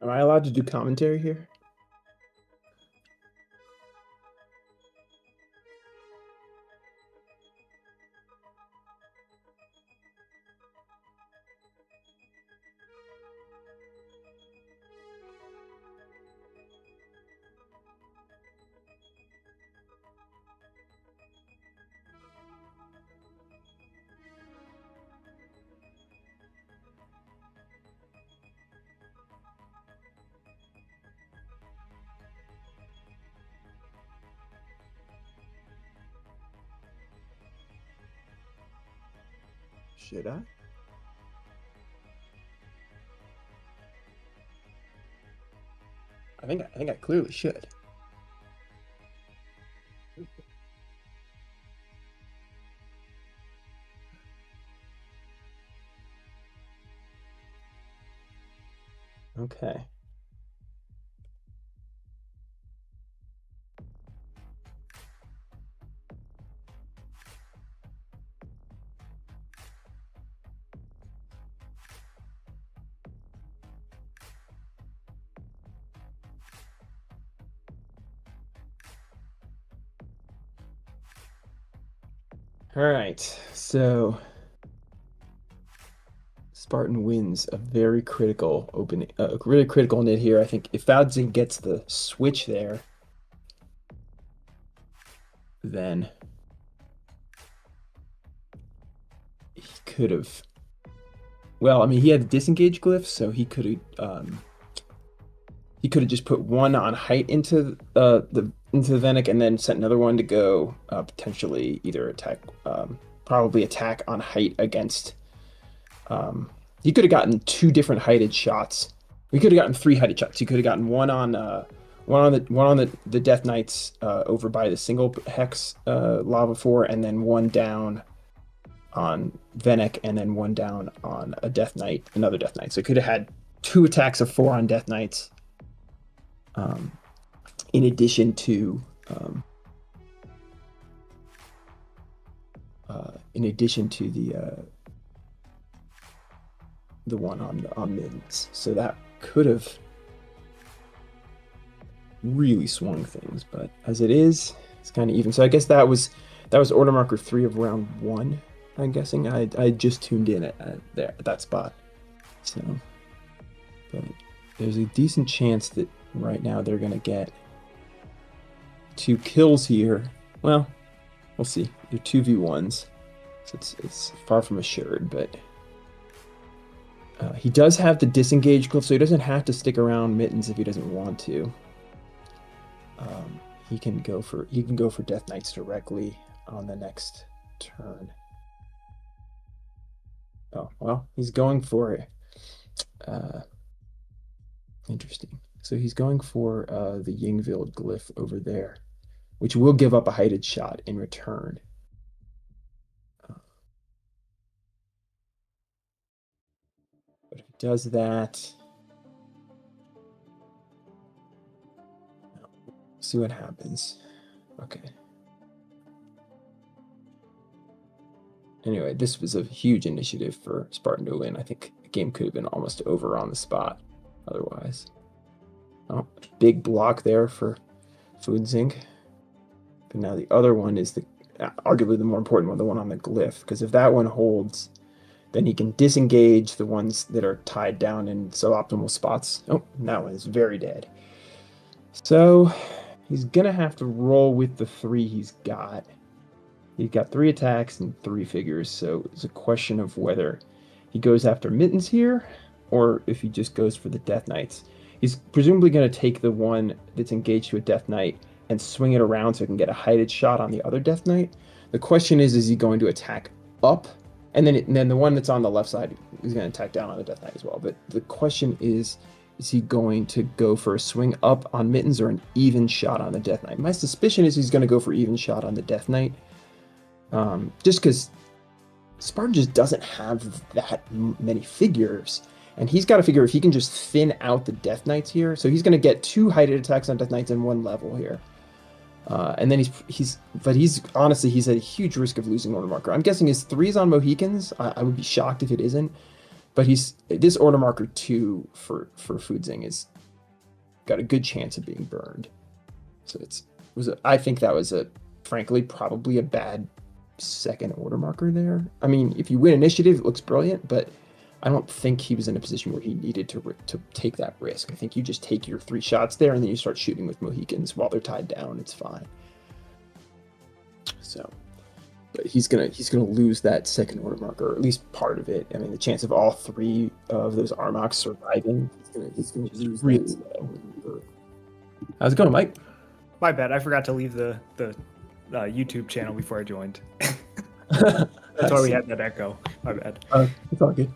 Am I allowed to do commentary here? Should I? I think I clearly should. Okay. All right. So Spartan wins a very critical opening, really critical knit here. I think if Faudzing gets the switch there, then he could have. Well, I mean, he had the disengage glyph, so he could have just put one on height into the Venic and then sent another one to go potentially either attack, probably attack on height against. He could have gotten two different heighted shots. We could have gotten three heighted shots. He could have gotten one on the Death Knights over by the single hex lava four, and then one down on Venic, and then one down on a Death Knight, another Death Knight. So he could have had two attacks of four on Death Knights, um, in addition to the one on middens. So that could have really swung things, but as it is, it's kind of even. So I guess that was order marker 3 of round 1. I'm guessing I just tuned in at that spot. So, but there's a decent chance that right now they're gonna get 2 kills here. Well, we'll see. They're 2v1s, so it's far from assured, but he does have the disengage glyph, so he doesn't have to stick around mittens if he doesn't want to. He can go for Death Knights directly on the next turn. Oh well, he's going for it. Interesting. So he's going for the Yingvild glyph over there, which will give up a heighted shot in return. But if he does that, see what happens. Okay. Anyway, this was a huge initiative for Spartan to win. I think the game could have been almost over on the spot otherwise. Oh, big block there for Faudzing. But now the other one is arguably the more important one, the one on the glyph. Because if that one holds, then he can disengage the ones that are tied down in suboptimal spots. Oh, that one is very dead. So he's gonna have to roll with the 3 he's got. He's got 3 attacks and 3 figures, so it's a question of whether he goes after mittens here, or if he just goes for the Death Knights. He's presumably going to take the one that's engaged to a Death Knight and swing it around so he can get a heighted shot on the other Death Knight. The question is he going to attack up? And then the one that's on the left side is going to attack down on the Death Knight as well. But the question is he going to go for a swing up on mittens or an even shot on the Death Knight? My suspicion is he's going to go for even shot on the Death Knight. Just because Spartan just doesn't have that many figures, and he's got to figure if he can just thin out the Death Knights here. So he's going to get 2 heighted attacks on Death Knights in 1 level here, and then he's honestly he's at a huge risk of losing order marker. I'm guessing his 3's on Mohicans. I would be shocked if it isn't, but this order marker 2 for Foodzing is got a good chance of being burned. So I think that was frankly probably a bad second order marker there. I mean, if you win initiative, it looks brilliant, but I don't think he was in a position where he needed to take that risk. I think you just take your 3 shots there, and then you start shooting with Mohicans while they're tied down. It's fine. So, but he's gonna lose that second order marker, or at least part of it. I mean, the chance of all 3 of those Armoks surviving, he's gonna lose really low. How's it going, Mike? My bad. I forgot to leave the YouTube channel before I joined. That's why we had that echo. My bad. It's all good.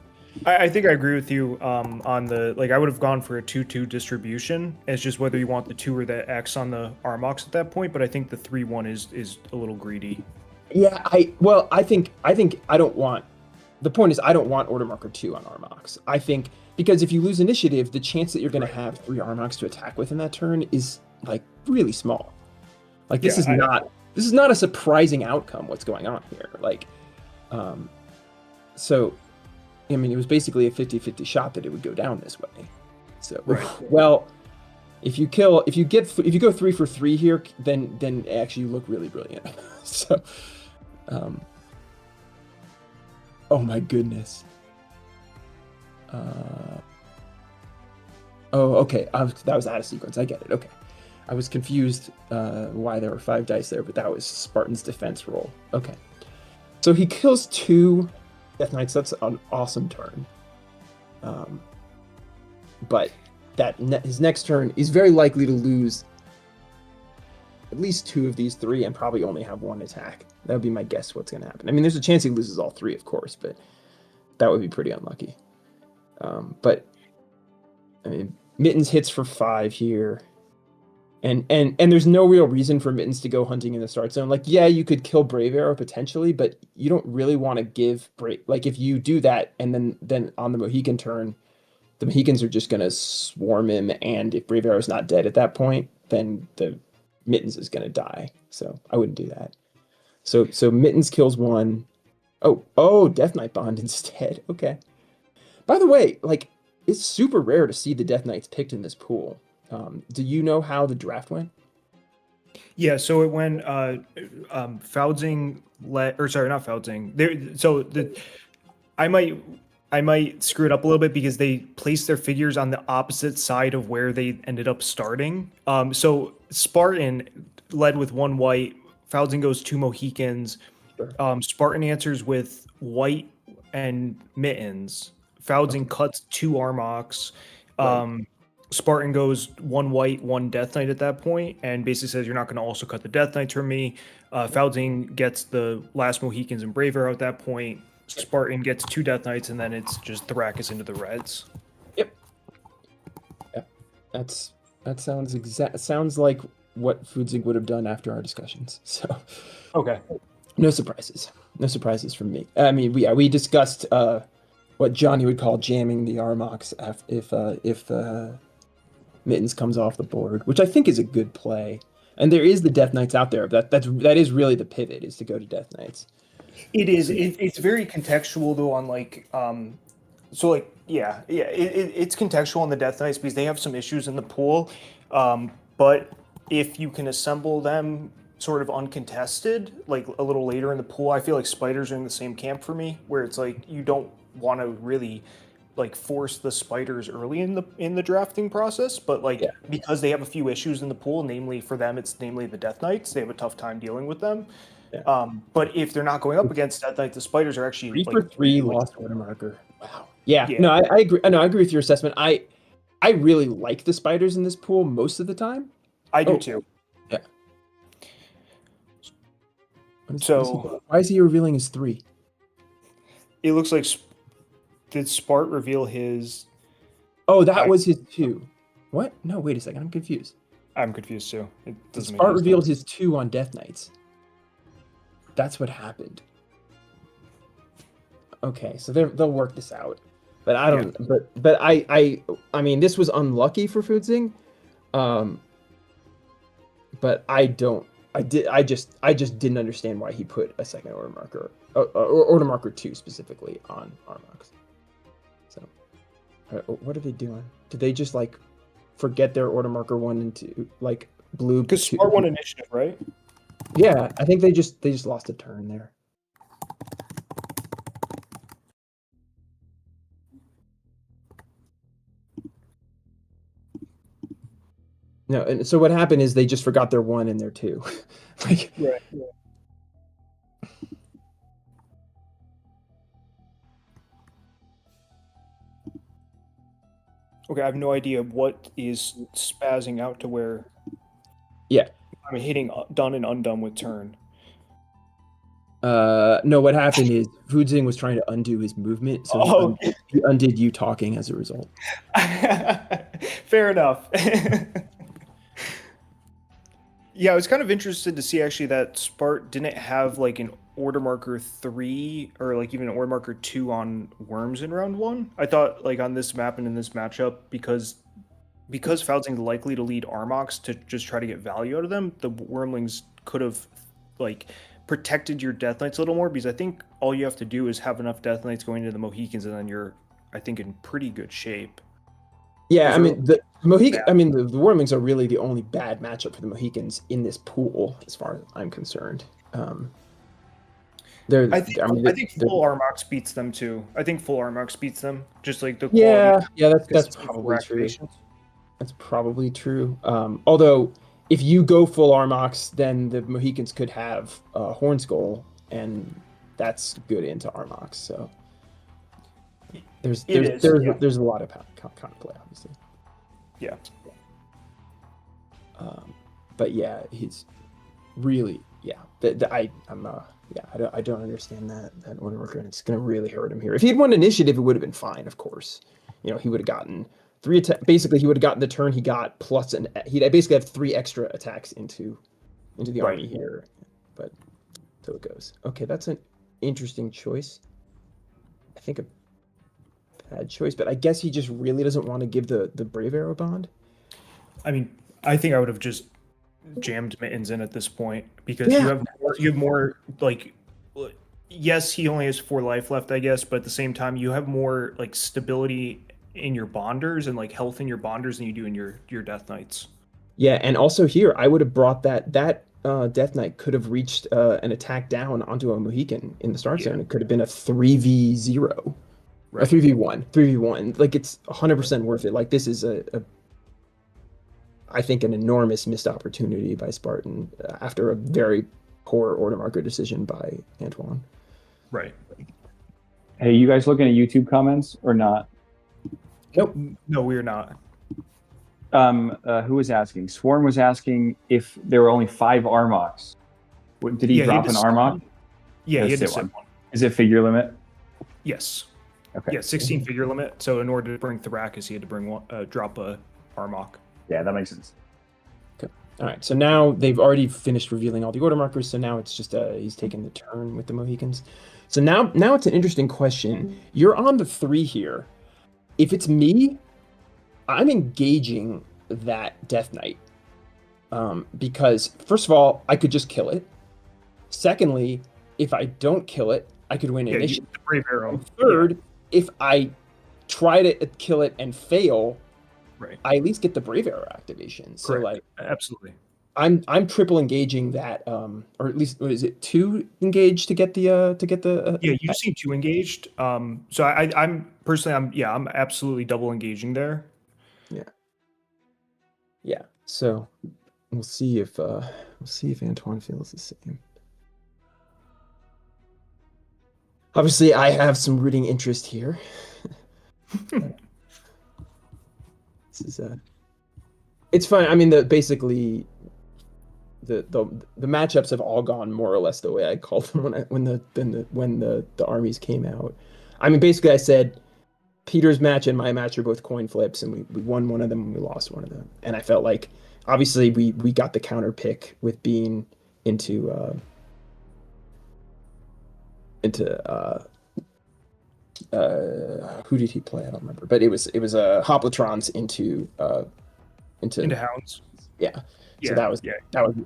I think I agree with you on the, like, I would have gone for a 2-2 distribution. It's just whether you want the 2 or the X on the Armoks at that point, but I think the 3-1 is a little greedy. Yeah, I think I don't want, the point is I don't want order marker 2 on Armoks. I think because if you lose initiative, the chance that you're going to have 3 Armoks to attack with in that turn is like really small. Like this is not a surprising outcome what's going on here. Like so I mean, it was basically a 50-50 shot that it would go down this way. So, well, if you go 3 for 3 here, then actually you look really brilliant. So, oh my goodness. Oh, okay. That was out of sequence. I get it. Okay, I was confused why there were 5 dice there, but that was Spartan's defense roll. Okay, so he kills 2 Death Knights. That's an awesome turn. But his next turn is very likely to lose at least 2 of these 3 and probably only have 1 attack. That would be my guess what's going to happen. I mean, there's a chance he loses all 3, of course, but that would be pretty unlucky. But I mean, Mittens hits for 5 here. And there's no real reason for Mittens to go hunting in the start zone. Like, yeah, you could kill Brave Arrow potentially, but you don't really want to give like if you do that and then on the Mohican turn, the Mohicans are just gonna swarm him, and if Brave Arrow's not dead at that point, then the Mittens is gonna die. So I wouldn't do that. So Mittens kills 1. Oh, Death Knight Bond instead. Okay. By the way, like, it's super rare to see the Death Knights picked in this pool. Do you know how the draft went? Yeah, so it went Foudzing not Foudzing. I might screw it up a little bit because they placed their figures on the opposite side of where they ended up starting. So Spartan led with 1 white, Foudzing goes 2 Mohicans. Sure. Spartan answers with white and Mittens. Foudzing cuts 2 Armoks. Right. Spartan goes 1 white, 1 Death Knight at that point, and basically says, you're not going to also cut the Death Knights from me. Foudzing gets the last Mohicans and Brave Arrow at that point. Spartan gets 2 Death Knights, and then it's just Thrakus into the reds. Yep. That sounds like what Foodzing would have done after our discussions. So, okay. No surprises from me. I mean, we discussed what Johnny would call jamming the Armoks if Mittens comes off the board, which I think is a good play. And there is the Death Knights out there. That is really the pivot, is to go to Death Knights. It is. It's very contextual though on like it's contextual on the Death Knights because they have some issues in the pool. But if you can assemble them sort of uncontested, like a little later in the pool, I feel like Spiders are in the same camp for me, where it's like you don't want to really like force the Spiders early in the drafting process, but because they have a few issues in the pool, namely the Death Knights, they have a tough time dealing with them. Yeah. But if they're not going up against Death Knights, the Spiders are actually 3 for 3 lost order marker. Wow. Yeah. No, I agree. No, I agree with your assessment. I really like the Spiders in this pool most of the time. I do too. Yeah. Why is he revealing his 3? It looks like did Spart reveal his? Oh, that was his 2. What? No, wait a second. I'm confused. I'm confused too. Spart revealed his 2 on Death Knights. That's what happened. Okay, so they'll work this out. But I don't. Yeah. But I mean, this was unlucky for Foodzing. But I just didn't understand why he put a second order marker, or order marker 2 specifically on Armoks. So What are they doing? Did they just like forget their order marker 1 and 2, like blue? Because Smart won initiative, right? Yeah, I think they just lost a turn there. No, and so what happened is they just forgot their 1 and their 2. Like, Right. Okay, I have no idea what is spazzing out to where. Yeah. I'm hitting done and undone with turn. No, what happened is Fudzing was trying to undo his movement, so he undid you talking as a result. Fair enough. Yeah, I was kind of interested to see actually that Spart didn't have like an order marker 3 or like even an order marker 2 on worms in round 1. I thought like on this map and in this matchup because Foudzing's likely to lead Armox to just try to get value out of them, the Wormlings could have like protected your Death Knights a little more, because I think all you have to do is have enough Death Knights going into the Mohicans and then you're, I think, in pretty good shape. Yeah, I mean the Wormlings are really the only bad matchup for the Mohicans in this pool, as far as I'm concerned. I think full Armox beats them too. I think full Armox beats them, just like the quality. Yeah, that's probably true. That's probably true. Although if you go full Armox, then the Mohicans could have Hornskull, and that's good into Armox. So there's a lot of counterplay, obviously. Yeah. But yeah, he's really I don't understand that order marker, and it's gonna really hurt him here. If he'd won initiative, it would have been fine, of course. You know, he would have gotten 3 attack. Basically, he would have gotten the turn he got plus he'd basically have 3 extra attacks into the army here. But so it goes. Okay, that's an interesting choice. I think a bad choice, but I guess he just really doesn't want to give the Brave Arrow bond. I mean, I think I would have just jammed Mittens in at this point, because you have more like, yes, he only has 4 life left, I guess, but at the same time you have more like stability in your bonders and like health in your bonders than you do in your Death Knights. Yeah, and also here I would have brought that Death Knight could have reached an attack down onto a Mohican in the start zone. It could have been a 3v0. Right. A 3v1. Like, it's 100% worth it. Like, this is I think an enormous missed opportunity by Spartan after a very poor order marker decision by Antoine. Right. Hey, you guys looking at YouTube comments or not? Nope. No, we're not. Who was asking? Swarm was asking if there were only 5 Armox. Did he drop an Armox? Yeah, he had to sit one. Is it figure limit? Yes. Okay. Yeah, 16 figure limit. So in order to bring Thrakus, he had to bring drop a Armoc. Yeah, that makes sense. Okay. All right. So now they've already finished revealing all the order markers. So now it's just he's taking the turn with the Mohicans. So now it's an interesting question. You're on the 3 here. If it's me, I'm engaging that Death Knight, because first of all, I could just kill it. Secondly, if I don't kill it, I could win initiative. Brave Arrow. And third, if I try to kill it and fail, I at least get the Brave Arrow activation. So like, absolutely, I'm triple engaging that, or at least what is it, 2 engaged to get the yeah, you seem 2 engaged. So I'm personally I'm absolutely double engaging there. Yeah. So we'll see if Antoine feels the same. Obviously, I have some rooting interest here. This is it's fun. I mean, basically the matchups have all gone more or less the way I called them when the armies came out. I mean, basically, I said Peter's match and my match are both coin flips, and we won one of them and we lost one of them. And I felt like obviously we got the counter pick with being into who did he play? I don't remember, but it was Hoplotrons into Hounds. Yeah. So that was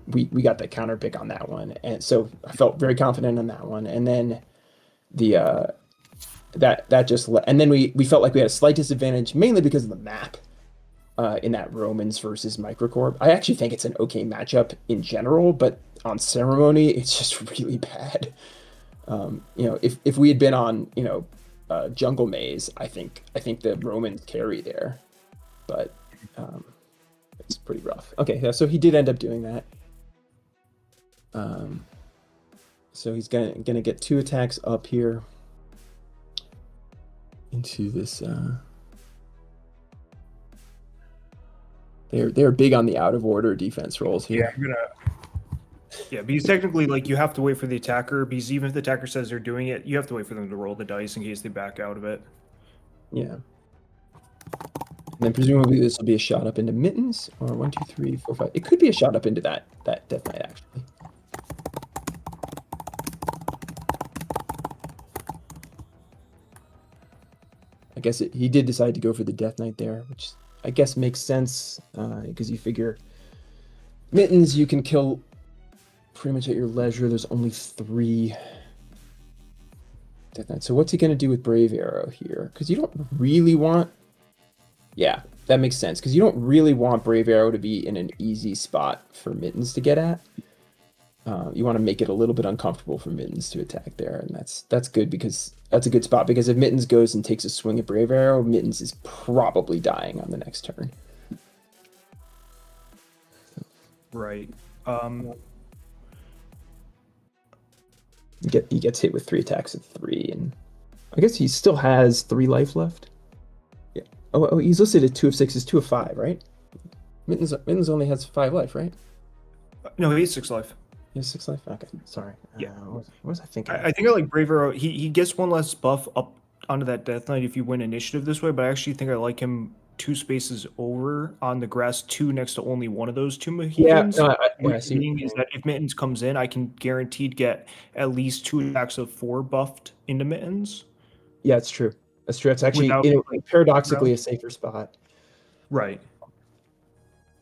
we got the counter pick on that one, and so I felt very confident on that one. And then that just and then we felt like we had a slight disadvantage mainly because of the map in that Romans versus Microcorp. I actually think it's an okay matchup in general, but on Ceremony it's just really bad. If we had been on Jungle Maze, I think the Romans carry there, but it's pretty rough. Okay, yeah, so he did end up doing that. So he's gonna get 2 attacks up here into this. They're big on the out of order defense rolls here. Yeah, because technically, like, you have to wait for the attacker, because even if the attacker says they're doing it, you have to wait for them to roll the dice in case they back out of it. Yeah. And then presumably this will be a shot up into Mittens, or 1, 2, 3, 4, 5. It could be a shot up into that Death Knight, actually. I guess he did decide to go for the Death Knight there, which I guess makes sense, because you figure Mittens you can kill pretty much at your leisure. There's only 3 Death Knights. So what's he going to do with Brave Arrow here? Because you don't really want... Yeah, that makes sense, because you don't really want Brave Arrow to be in an easy spot for Mittens to get at. You want to make it a little bit uncomfortable for Mittens to attack there, and that's good, because that's a good spot, because if Mittens goes and takes a swing at Brave Arrow, Mittens is probably dying on the next turn. Right. He gets hit with 3 attacks at 3, and I guess he still has 3 life left. Yeah. Oh, he's listed at 2 of 6 is 2 of 5, right? Mittens only has 5 life, right? No, he has 6 life. He has 6 life? Okay, sorry. Yeah. What was I thinking? I think I like Brave Arrow. He gets 1 less buff up onto that Death Knight if you win initiative this way, but I actually think I like him 2 spaces over on the grass 2 next to only one of those 2 Mohicans. Yeah, Meaning is that if Mittens comes in, I can guaranteed get at least 2 attacks of 4 buffed into Mittens. Yeah, it's true. That's true. It's actually paradoxically a safer spot. Right.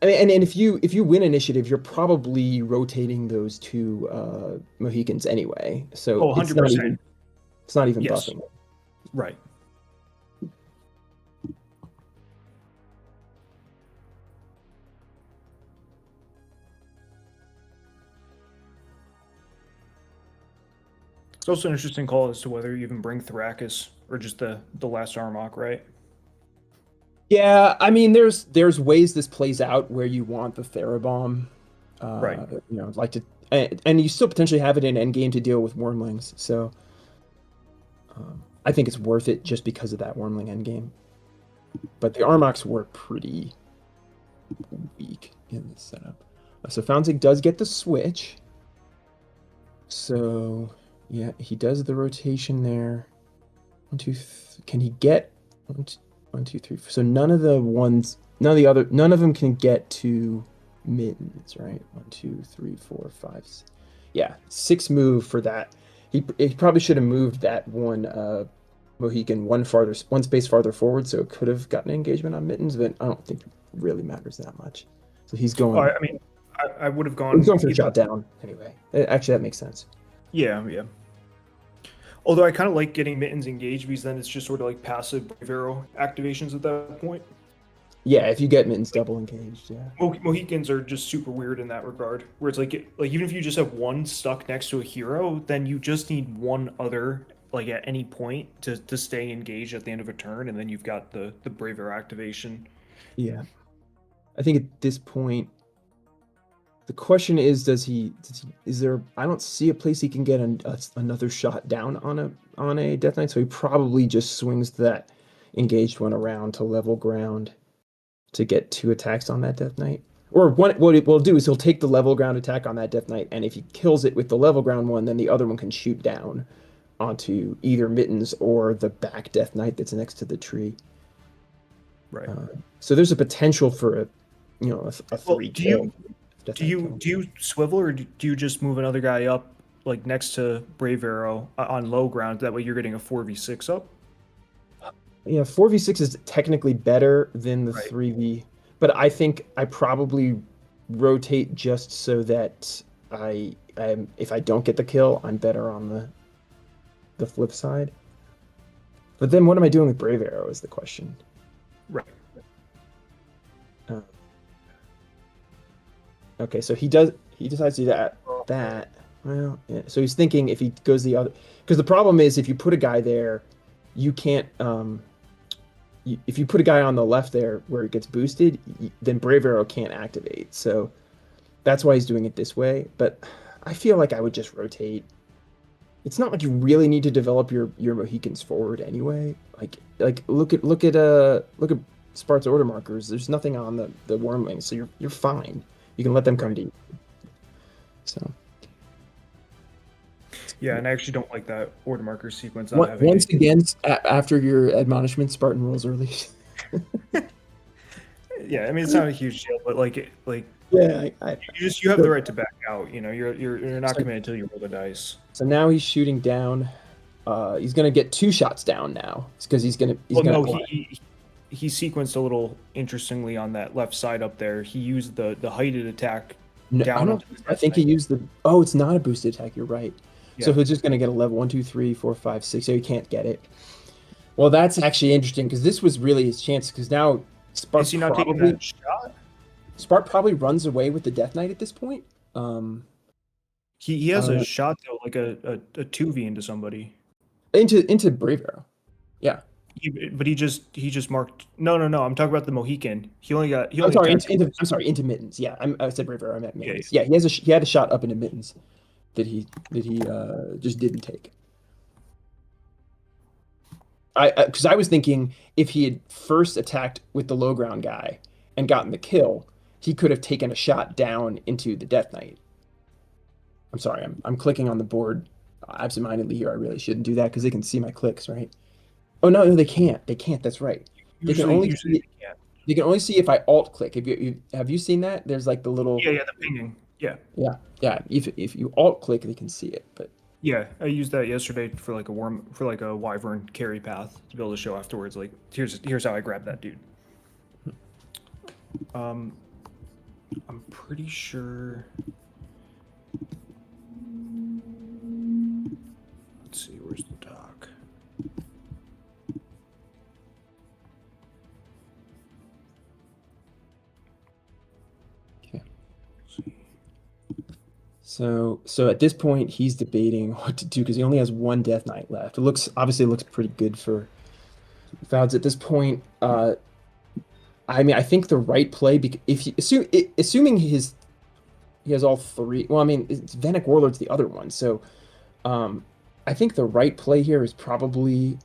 I mean, and if you win initiative, you're probably rotating those 2 Mohicans anyway. So 100%. It's not even buffing. Right. It's also an interesting call as to whether you even bring Thrakus or just the last Armok, right? Yeah, I mean, there's ways this plays out where you want the Therabomb, right? Like to, and you still potentially have it in endgame to deal with Wormlings. So, I think it's worth it just because of that Wormling endgame. But the Armoks were pretty weak in this setup. So Founzig does get the switch. So yeah, he does the rotation there. 1, 2, can he get 1, 2, 3? So none of them can get to Mittens, right? 1, 2, 3, 4, 5. Yeah, 6 move for that. He probably should have moved that one Mohican one space farther forward, so it could have gotten engagement on Mittens, but I don't think it really matters that much. So he's going. I mean, I would have gone. He's going for the shot down anyway. Actually, that makes sense. Yeah. Although I kind of like getting Mittens engaged, because then it's just sort of like passive Brave Arrow activations at that point. Yeah, if you get Mittens double engaged, yeah. Mohicans are just super weird in that regard, where it's like even if you just have 1 stuck next to a hero, then you just need 1 other, like, at any point to stay engaged at the end of a turn, and then you've got the Brave Arrow activation. Yeah. I think at this point, the question is, is there, I don't see a place he can get another shot down on a Death Knight, so he probably just swings that engaged one around to level ground to get 2 attacks on that Death Knight. Or what it will do is he'll take the level ground attack on that Death Knight, and if he kills it with the level ground one, then the other one can shoot down onto either Mittens or the back Death Knight that's next to the tree. Right. So there's a potential for a 3 kill. Do you swivel, or do you just move another guy up, like next to Brave Arrow on low ground? That way you're getting a 4v6 up. Yeah, 4v6 is technically better than the 3v, but I think I probably rotate just so that if I don't get the kill, I'm better on the flip side. But then what am I doing with Brave Arrow is the question. Right. Uh, okay, so he decides to do that. Well, yeah. So he's thinking if he goes the other, because the problem is if you put a guy there, you can't. If you put a guy on the left there where it gets boosted, then Brave Arrow can't activate. So that's why he's doing it this way. But I feel like I would just rotate. It's not like you really need to develop your Mohicans forward anyway. Like look at Spart's order markers. There's nothing on the Wormlings, so you're fine. You can let them come to you. So Yeah, and I actually don't like that order marker sequence. Once again, after your admonishment, Spartan rolls early. Yeah, I mean it's not a huge deal, but yeah, you have the right to back out. You know, you're not committed until you roll the dice. So now he's shooting down. He's gonna get 2 shots down now. It's because he's gonna. He sequenced a little interestingly on that left side up there. He used the heighted attack down. I think he used the. Oh, it's not a boosted attack. You're right. Yeah. So he's just gonna get a level 1, 2, 3, 4, 5, 6. So he can't get it. Well, that's actually interesting because this was really his chance. Because now Spark taking that shot? Spark probably runs away with the Death Knight at this point. He has a shot though, like a 2v into somebody. Into Brave Arrow. Yeah. But he just marked. No. I'm talking about the Mohican. I'm sorry, into Mittens. Yeah, I said Brave Arrow. I meant Mittens. Yeah, he had a shot up into Mittens that he just didn't take. Because I was thinking if he had first attacked with the low ground guy and gotten the kill, he could have taken a shot down into the Death Knight. I'm sorry, I'm clicking on the board absentmindedly here. I really shouldn't do that because they can see my clicks, right? Oh no, they can't. They can't. That's right. They can only see if I alt click. Have you seen that? There's like the little the pinging. Yeah. If you alt click, they can see it. But yeah, I used that yesterday for like a wyvern carry path to be able to show afterwards. Like here's how I grabbed that dude. I'm pretty sure. Let's see, where's the doc? Okay. So at this point, he's debating what to do because he only has 1 Death Knight left. It obviously looks pretty good for Fouds at this point. I mean, I think the right play, assuming he has all 3. Well, I mean, Venic Warlord's the other one, so I think the right play here is probably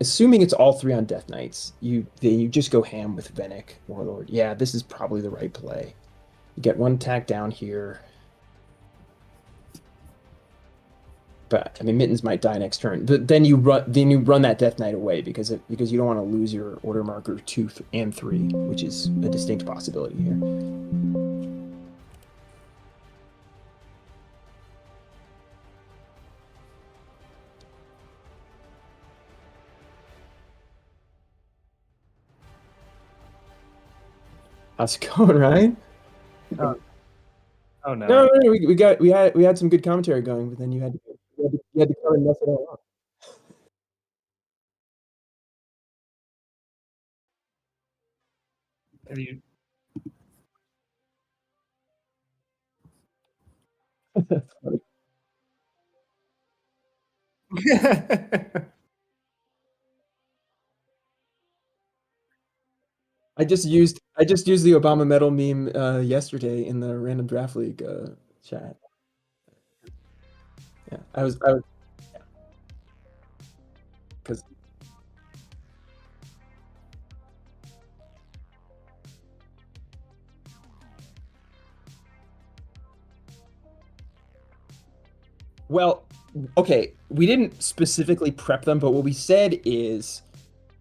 assuming it's all 3 on Death Knights. You just go ham with Venic Warlord. Yeah, this is probably the right play. You get 1 attack down here. But I mean, Mittens might die next turn. But then you run that Death Knight away because you don't want to lose your order marker 2 and 3, which is a distinct possibility here. How's it going, Ryan? Oh no! No, we had some good commentary going, but then you had to come and mess it all up. I just used the Obama medal meme yesterday in the Random Draft League chat. Yeah, I was because well, okay, we didn't specifically prep them, but what we said is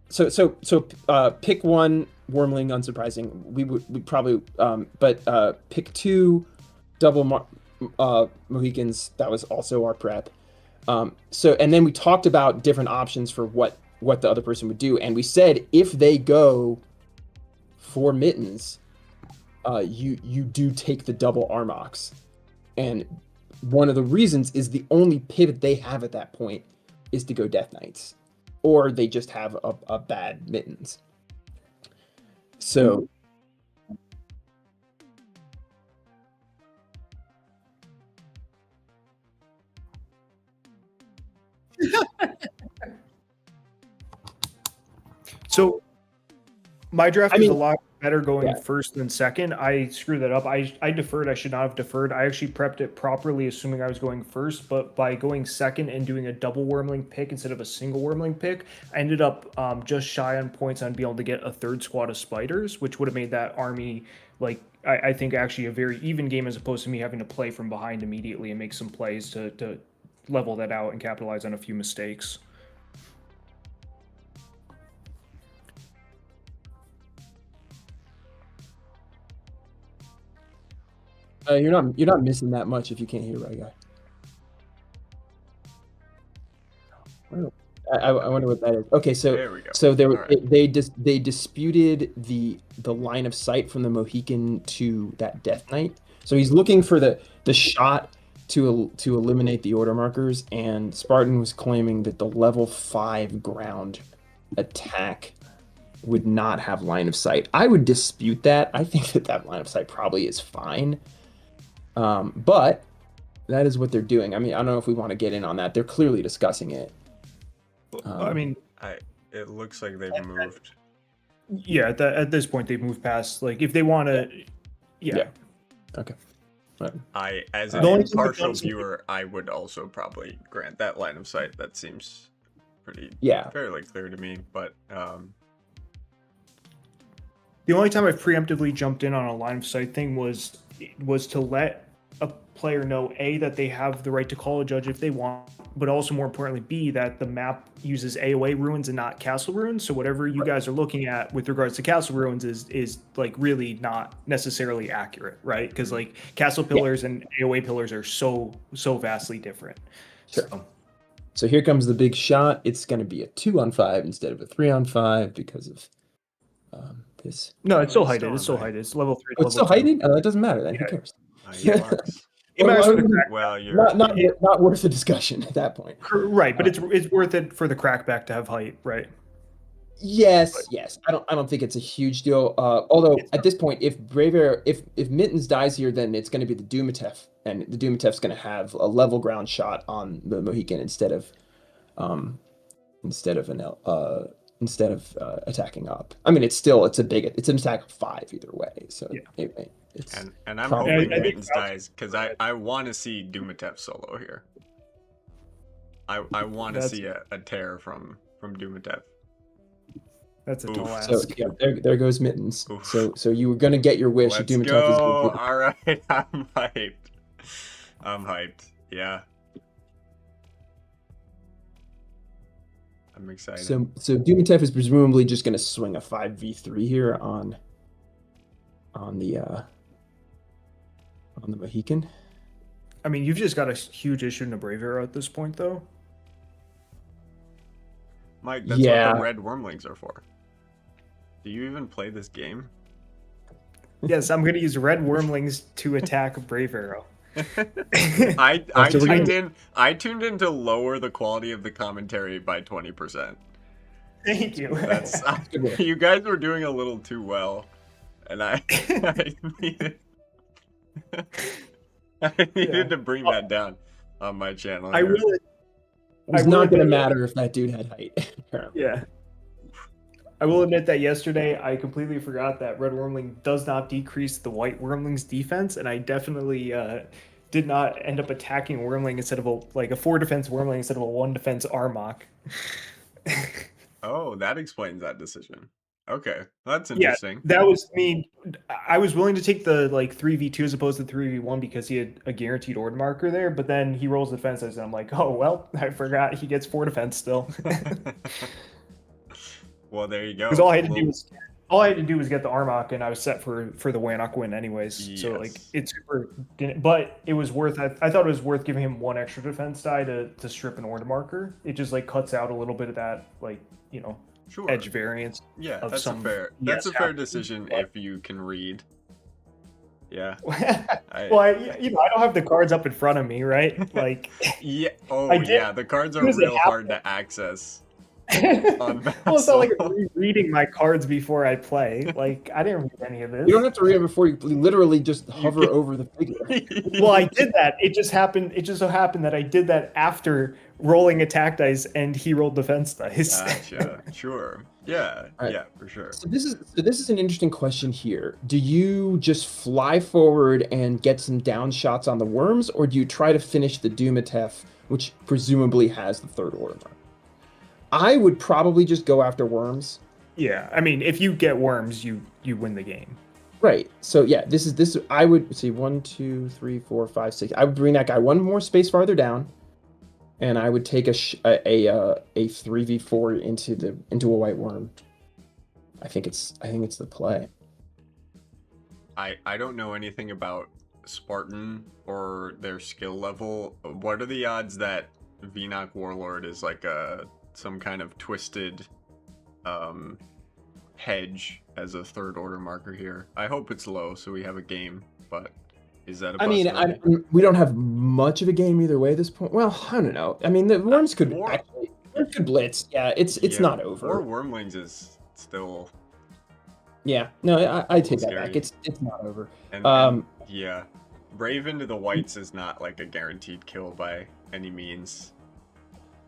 pick 1 Wormling, unsurprising. We probably but pick 2 double Mohicans. That was also our prep. And then we talked about different options for what the other person would do, and we said if they go for Mittens, you do take the double Armox, and one of the reasons is the only pivot they have at that point is to go Death Knights, or they just have a bad Mittens. So So my draft is a lot better going yeah. first than second. I screwed that up. I deferred. I should not have deferred. I actually prepped it properly, assuming I was going first. But by going second and doing a double Wormling pick instead of a single Wormling pick, I ended up just shy on points on being able to get a third squad of spiders, which would have made that army like I think actually a very even game as opposed to me having to play from behind immediately and make some plays to level that out and capitalize on a few mistakes. You're not missing that much if you can't hear right guy. I wonder what that is. Okay, so There we go. So Right. they disputed the line of sight from the Mohican to that Death Knight. So he's looking for the shot to eliminate the order markers, and Spartan was claiming that the level 5 ground attack would not have line of sight. I would dispute that. I think that line of sight probably is fine. But that is what they're doing. I mean, I don't know if we want to get in on that. They're clearly discussing it. I mean, It looks like they've moved. yeah, at this point they've moved past like if they want to, yeah. Okay. As The an only thing that impartial comes- viewer, I would also probably grant that line of sight. That seems pretty fairly clear to me. But the only time I've preemptively jumped in on a line of sight thing was to let a player know A, that they have the right to call a judge if they want, but also more importantly B, that the map uses AOA ruins and not castle ruins. So whatever you guys are looking at with regards to castle ruins is like really not necessarily accurate, right? Because like castle pillars and AOA pillars are so vastly different. Sure. So here comes the big shot. It's going to be a 2-on-5 instead of a 3-on-5 because of this. No, it's still It's heighted. still It's still high. heighted. It's level 3. Oh, it's still heighted? Oh, that doesn't matter then. Yeah. Who cares? It matters for the crack. Well, you're Not worth the discussion at that point. Right, but it's worth it for the crackback to have height, right? Yes. I don't think it's a huge deal. Although at this point, if Mittens dies here, then it's going to be the Dumatef, and the Dumatef's going to have a level ground shot on the Mohican instead of attacking up. I mean, it's an attack of 5 either way. So it's and I'm probably- hoping I think Mittens dies because I want to see Dumatef solo here. I want to see a tear from Dumatef. That's a tall ask. So yeah, there goes Mittens. Oof. So you were gonna get your wish. Let's Dumatef go! is All right, I'm hyped. Yeah. I'm excited. so Dumatef is presumably just gonna swing a 5v3 here on the Mohican. I mean, you've just got a huge issue in the Brave Arrow at this point, though. Mike, that's what the red wormlings are for. Do you even play this game? Yes, I'm going to use red wormlings to attack Brave Arrow. I tuned in to lower the quality of the commentary by 20%. Thank you. That's you guys were doing a little too well, and I needed to bring that down on my channel. It's not going to matter if that dude had height. Apparently. Yeah. I will admit that yesterday I completely forgot that red wormling does not decrease the white wormling's defense, and I definitely did not end up attacking wormling instead of a 4 defense wormling instead of a 1 defense Armok. Oh, that explains that decision. Okay, that's interesting. Yeah, that was I was willing to take the 3v2 as opposed to 3v1 because he had a guaranteed order marker there, but then he rolls defenses and I'm like, oh well, I forgot he gets 4 defense still. Well, there you go. Because all I had to do was get the Armok, and I was set for the Warnock win anyways. Yes. So it's super, but it was worth. I thought it was worth giving him 1 extra defense die to strip an order marker. It just cuts out a little bit of that Sure. edge variance. Yeah, of that's some a fair decision if you can read Yeah. I don't have the cards up in front of me, right? Like, Yeah. Oh, I did- yeah. The cards as are soon as it real hard to access on well, it's not like Vassal. I'm reading my cards before I play. Like, I didn't read any of this. You don't have to read it before you literally just hover over the figure. Well, I did that. It just happened. It just so happened that I did that after rolling attack dice, and he rolled defense dice. Gotcha. Sure. Yeah. Right. Yeah, for sure. So this is an interesting question here. Do you just fly forward and get some down shots on the worms, or do you try to finish the Dumatef, which presumably has the third order mark? I would probably just go after worms. Yeah, I mean, if you get worms, you win the game. Right. So yeah, this. I would see 1, 2, 3, 4, 5, 6. I would bring that guy one more space farther down, and I would take a 3v4 into a white worm. I think it's the play. I don't know anything about Spartan or their skill level. What are the odds that Venok Warlord is like some kind of twisted hedge as a third order marker here? I hope it's low so we have a game, but is that a possibility? We don't have much of a game either way at this point. Well, I don't know. I mean, the worms could blitz. Yeah, it's not over. Or Wormlings is still. Yeah, no, I take that Scary. back. It's not over. And yeah, Brave into the whites is not like a guaranteed kill by any means.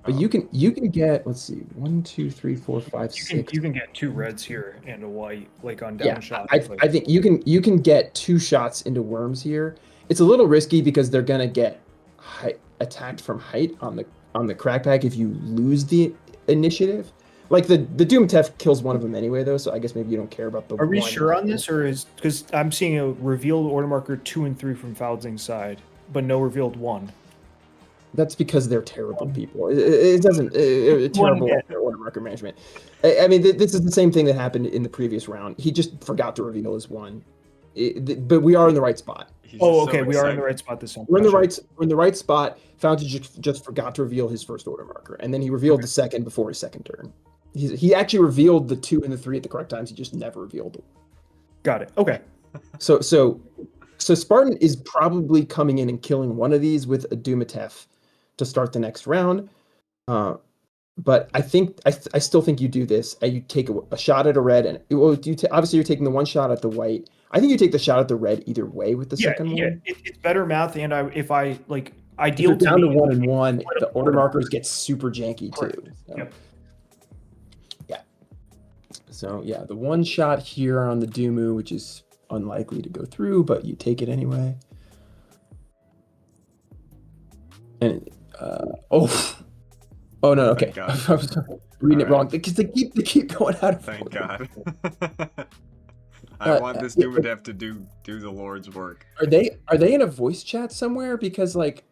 But you can get, let's see, 1, 2, 3, 4, 5, 6. You can get 2 reds here and a white, like on down shots. I think you can get 2 shots into worms here. It's a little risky because they're gonna get attacked from height on the crack pack if you lose the initiative. Like the Dumatef kills one of them anyway, though, so I guess maybe you don't care about the. Are we sure on this, or is because I'm seeing a revealed order marker 2 and 3 from Foudzing's side, but no revealed 1. That's because they're terrible people. It doesn't terrible order marker management. I mean, this is the same thing that happened in the previous round. He just forgot to reveal his 1. But we are in the right spot. Okay, we are in the right spot this time. We're in the right spot. Fountain just forgot to reveal his first order marker, and then he revealed the second before his second turn. He actually revealed the 2 and the 3 at the correct times. He just never revealed them. Got it. Okay. So Spartan is probably coming in and killing one of these with a Dumatef to start the next round. But I still think you do this, and you take a shot at a red, and obviously you're taking the 1 shot at the white. I think you take the shot at the red either way with the second one. Yeah, it's better math, and if I If you're down to 1 and 1, the order markers get super janky too. So. Yep. Yeah. So yeah, the 1 shot here on the Dumu, which is unlikely to go through, but you take it anyway. And oh no, okay. I was reading it wrong because they keep going out of Thank order. God. I want this Dumatef to do the Lord's work. Are they in a voice chat somewhere? Because like,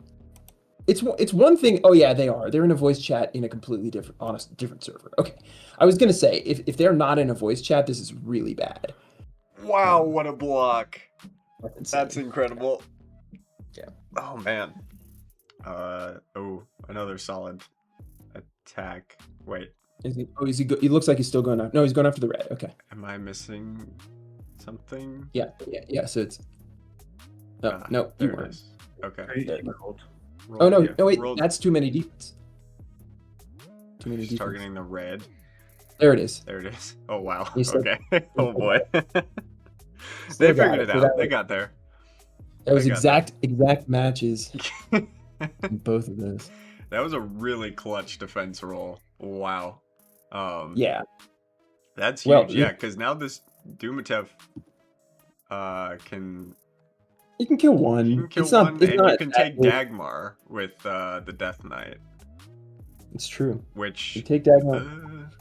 it's one thing. Oh yeah, they are. They're in a voice chat in a completely different server. Okay, I was gonna say if they're not in a voice chat, this is really bad. Wow, what a block! That's incredible. Yeah. Oh man. Another solid attack. Wait. Is he? He looks like he's still going after. No, he's going after the red. Okay. Am I missing something? Yeah. So it's. No, there you it weren't. is. Okay. Oh no! No wait, that's too many defense. Too many defense. Targeting the red. There it is. There it is. Oh wow. He's Okay. Oh boy. They figured it out. They got there. That was exact matches in both of those. That was a really clutch defense roll. Wow. Yeah. That's huge. Yeah, because now this Dumatef can. You can kill one. You can kill it's not, one, it's and not you can take Dagmar with the Death Knight. It's true. Which you take Dagmar.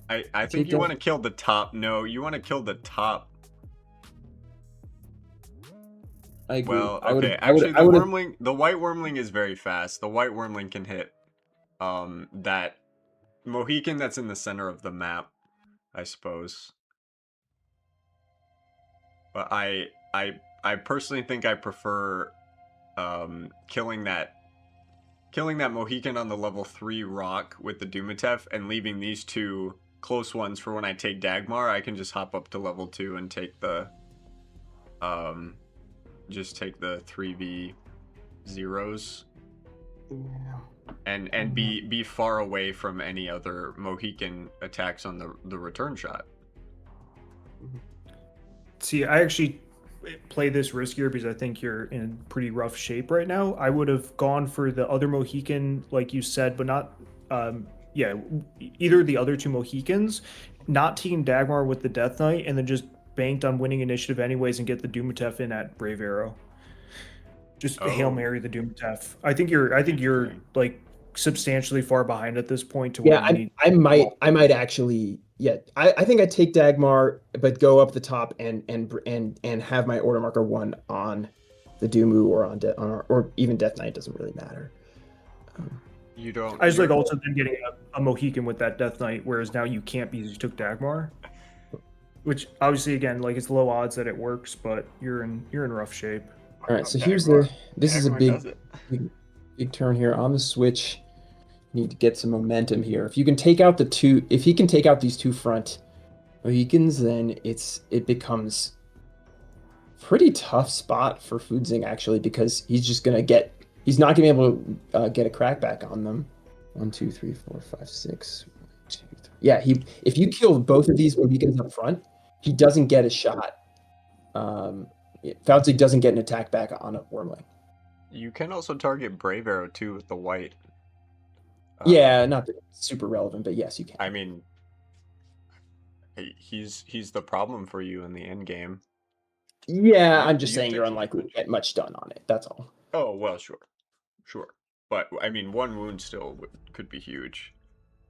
I think you want to kill the top. No, you want to kill the top. I agree. Well, okay. Actually, the white wormling is very fast. The white wormling can hit that Mohican that's in the center of the map, I suppose. But I personally think I prefer killing that Mohican on the level 3 rock with the Dumatef and leaving these 2 close ones for when I take Dagmar. I can just hop up to level 2 and take the just take the 3v0s Yeah. and be far away from any other Mohican attacks on the return shot. See, I actually play this riskier because I think you're in pretty rough shape right now. I would have gone for the other Mohican, like you said, but not, either the other two Mohicans, not taking Dagmar with the Death Knight, and then just banked on winning initiative anyways and get the Dumatef in at Brave Arrow. Just Hail Mary the Dumatef. I think you're like substantially far behind at this point to where Yeah, you need. I might actually. Yeah, I think I take Dagmar, but go up the top and have my order marker 1 on the Doomu or or even Death Knight. Doesn't really matter. You don't. I just like also then getting a Mohican with that Death Knight, whereas now you can't because you took Dagmar. Which obviously again, like it's low odds that it works, but you're in rough shape. All right, so Dagmar. this is a Dagmar big turn here on the switch. You need to get some momentum here. If you can take out if he can take out these 2 front Mohicans, then it becomes pretty tough spot for Fudzing actually, because he's not gonna be able to get a crackback on them. 1, 2, 3, 4, 5, 6. 1, 2, 3. Yeah, if you kill both of these Mohicans up front, he doesn't get a shot. Fauci doesn't get an attack back on a Wormling. You can also target Brave Arrow too with the white. Yeah, not super relevant, but yes, you can. I mean, he's the problem for you in the end game. Yeah, I'm just saying you're unlikely to get much done on it. That's all. Oh well, sure, but I mean, 1 wound still could be huge.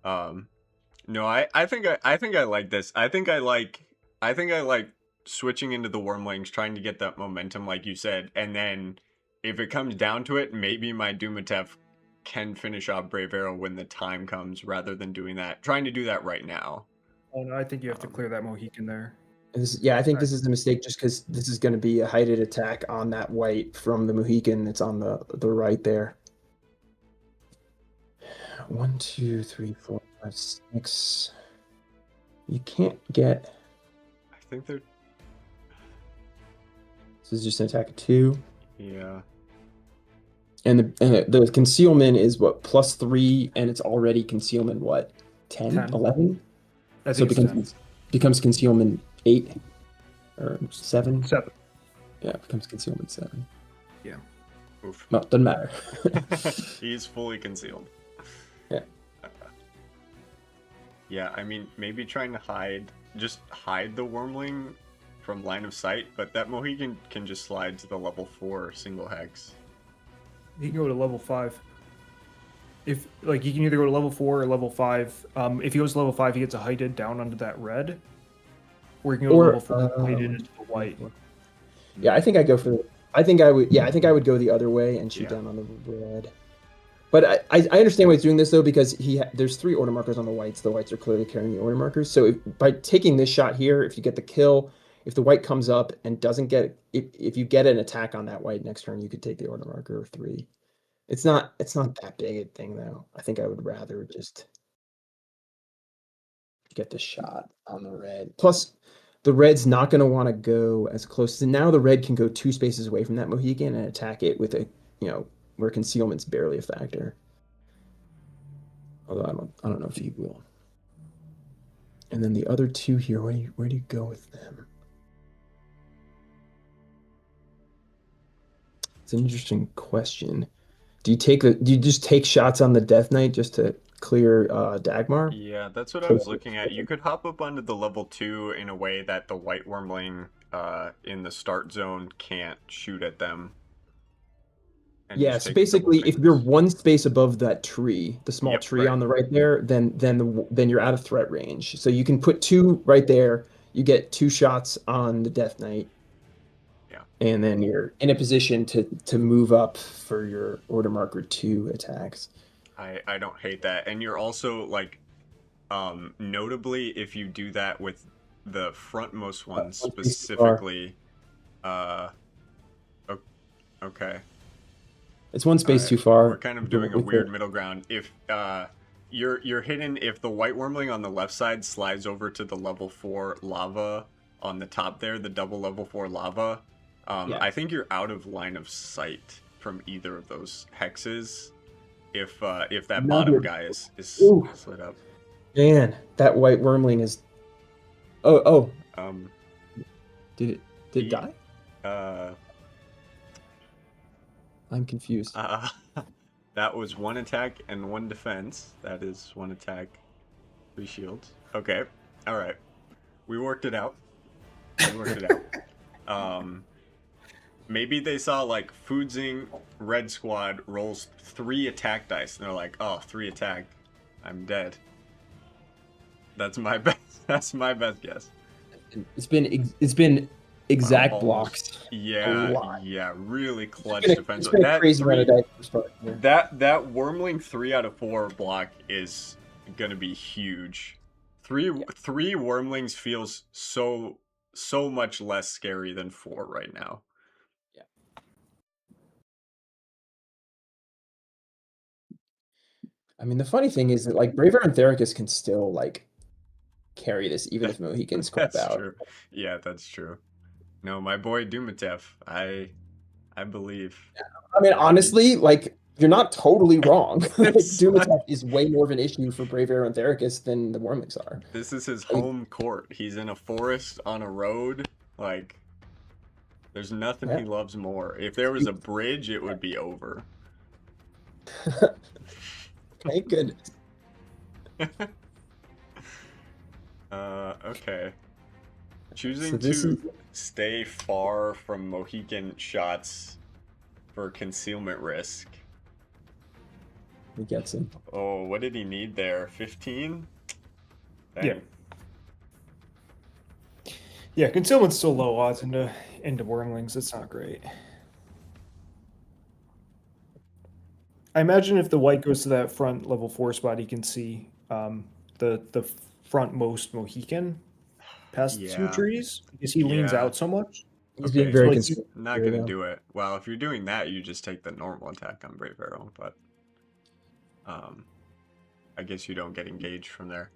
No, I think I like this. I think I like switching into the Wormlings, trying to get that momentum, like you said, and then if it comes down to it, maybe my Dumatef can finish off Brave Arrow when the time comes, rather than trying to do that right now. Oh no, I think you have to clear that Mohican there. I think this is a mistake just because this is going to be a heighted attack on that white from the Mohican that's on the right there. 1, 2, 3, 4, 5, 6. You can't get. I think they're. This is just an attack of 2. Yeah. And the concealment is what, +3, and it's already concealment what, 10, 11? So it becomes concealment 8 or 7. 7. Yeah, it becomes concealment 7. Yeah. Oof. No, doesn't matter. He's fully concealed. Yeah. Yeah, I mean, maybe trying to hide the Wormling from line of sight, but that Mohican can just slide to the level 4 single hex. He can go to level 5. If like he can either go to level 4 or level 5. If he goes to level 5, he gets a heighted down onto that red, or he can go to level 4 heighted into the white. Yeah, I think I would go the other way and shoot down on the red. But I understand why he's doing this though, because there's 3 order markers on the whites. The whites are clearly carrying the order markers. So by taking this shot here, if you get the kill, if the white comes up and doesn't get, if you get an attack on that white next turn, you could take the order marker of 3. It's not that big a thing though. I think I would rather just get the shot on the red. Plus, the red's not going to want to go as close. So now the red can go 2 spaces away from that Mohican and attack it with a, where concealment's barely a factor. Although I don't know if he will. And then the other 2 here, where do you go with them? It's an interesting question. Do you just take shots on the Death Knight just to clear Dagmar? Yeah, that's what I was looking at. You could hop up onto the level 2 in a way that the white Wormling in the start zone can't shoot at them. Yeah, so basically, if you're 1 space above that tree, the small tree on the right there, then you're out of threat range. So you can put 2 right there. You get 2 shots on the Death Knight. Yeah. And then you're in a position to move up for your order marker 2 attacks. I don't hate that. And you're also like, notably, if you do that with the frontmost one specifically, okay. It's 1 space too far. We're kind of doing a weird middle ground. If you're hidden, if the white Wormling on the left side slides over to the level 4 lava on the top there, the double level 4 lava, Yeah. I think you're out of line of sight from either of those hexes if that No bottom good. guy is Ooh. slid up. Man, that white wormling is. Oh, Um, did it he- die? uh, I'm confused. that was 1 attack and 1 defense. That is 1 attack, 3 shields. Okay, all right, we worked it out. Maybe they saw like Foodzing Red Squad rolls 3 attack dice, and they're like, "Oh, 3 attack, I'm dead." That's my best. That's my best guess. It's been exact Almost. blocks. Yeah, really clutch It's defense. been a That crazy run of 3, dice for Spartan. Yeah. that Wormling 3 out of 4 block is gonna be huge. Three Wormlings feels so much less scary than 4 right now. Yeah. I mean, the funny thing is that like Braver and Thericus can still like carry this even if Mohicans crap That's out. true. Yeah, that's true. No, my boy Dumatef, I believe. I mean, honestly, like you're not totally wrong. Like, It's Dumatef is way more of an issue for Braver and Thericus than the Wormlings are. This is his Like, home court. He's in a forest on a road. Like, there's nothing Yeah. he loves more. If there was a bridge, it would be over. Thank goodness. Okay. Choosing So this to is- stay far from Mohican shots for concealment risk. He gets him. Oh, what did he need there? 15? Yeah. Yeah, concealment's still low odds into wormlings. It's not great. I imagine if the white goes to that front level 4 spot, he can see the frontmost Mohican past the 2 Yeah. trees because he leans Yeah. out so much. He's Okay, being very so, like, conservative. Not here, gonna though. do it. Well, if you're doing that, you just take the normal attack on Brave Arrow, but I guess you don't get engaged from there.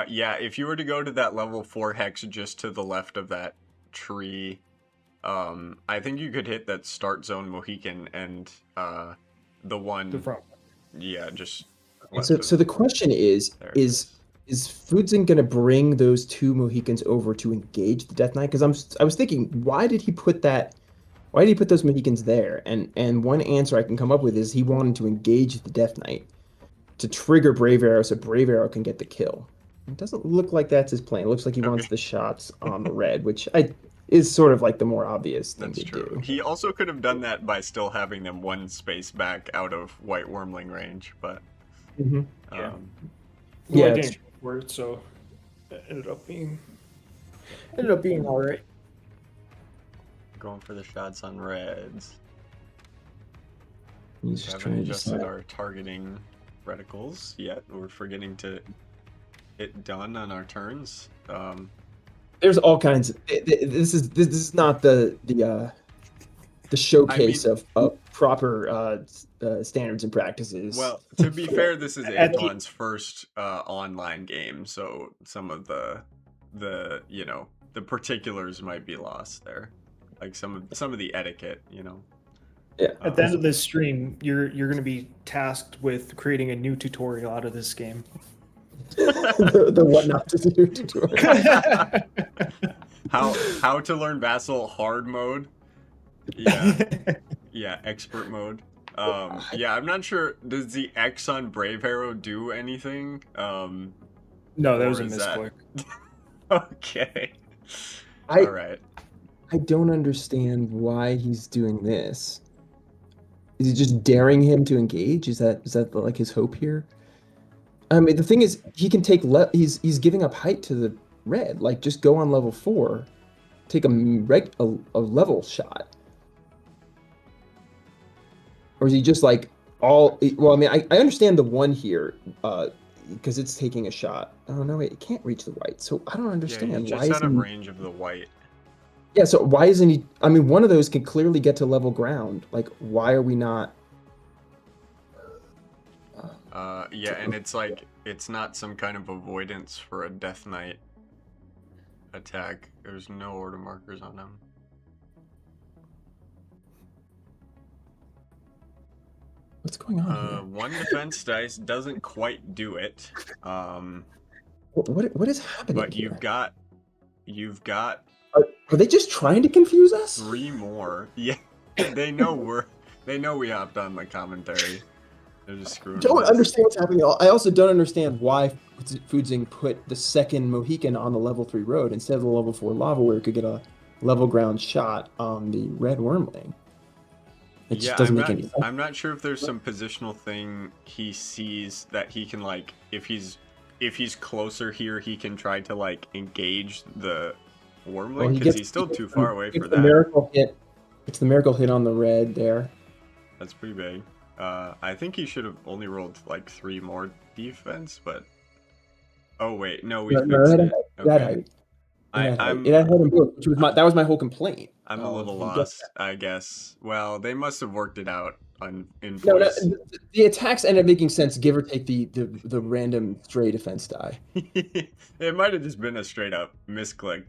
Yeah, if you were to go to that level 4 hex just to the left of that tree, I think you could hit that start zone Mohican and the one. the front. Yeah, just. And so the question is Foodzin going to bring those 2 Mohicans over to engage the Death Knight? Because I was thinking, why did he put those Mohicans there? And one answer I can come up with is he wanted to engage the Death Knight to trigger Brave Arrow so Brave Arrow can get the kill. It doesn't look like that's his plan. It looks like he wants the shots on the red, which is sort of like the more obvious thing That's to true. do. He also could have done that by still having them 1 space back out of White Wormling range, but. Mm-hmm. Yeah. Um, Well, Yeah, I didn't for it, so it ended up being all right. Going for the shots on reds. He's just Haven't trying to adjusted decide. our targeting reticles yet. We're forgetting to hit done on our turns. There's all kinds of this is not the showcase of proper standards and practices. Well, to be fair, this is At the- Avon's first online game, so some of the particulars might be lost there, like some of the etiquette, Yeah. At the end of this stream, you're going to be tasked with creating a new tutorial out of this game. the what not to do tutorial. How to learn Vassal hard mode. Yeah, expert mode. Yeah, I'm not sure. Does the X on Brave Arrow do anything? No, that was or a is that- misclick. Okay. I All right. I don't understand why he's doing this. Is he just daring him to engage? Is that like his hope here? I mean, the thing is, he can take he's giving up height to the red. Like, just go on level 4, take a level shot. Or is he just like all? Well, I mean, I understand the one here, because it's taking a shot. Oh no, wait, it can't reach the white. So I don't Yeah, understand he's why just out isn't of he? range of the white. Yeah, so why isn't he? I mean, one of those can clearly get to level ground. Like, why are we not? Yeah, and it's like it's not some kind of avoidance for a Death Knight attack. There's no order markers on him. What's going on here? One defense dice doesn't quite do it. What is happening But here? you've got Are they just trying to confuse us? 3 more. Yeah, they know we hopped on the commentary. They're just screwing. Don't with us. understand what's happening. I also don't understand why Foodzing put the second Mohican on the level 3 road instead of the level 4 lava, where it could get a level ground shot on the red wormling. It just doesn't make any sense. I'm not sure if there's some positional thing he sees that he can, like, if he's closer here, he can try to, like, engage the wormling, because he's still too far away for that. Miracle hit. It's the miracle hit on the red there. That's pretty big. I think he should have only rolled like 3 more defense, but oh wait, no, we fixed it. Okay. It had him both, which was that was my whole complaint. I'm a little lost, I guess. Well, they must have worked it out in No, voice. the attacks ended up making sense, give or take the random stray defense die. It might have just been a straight up misclick.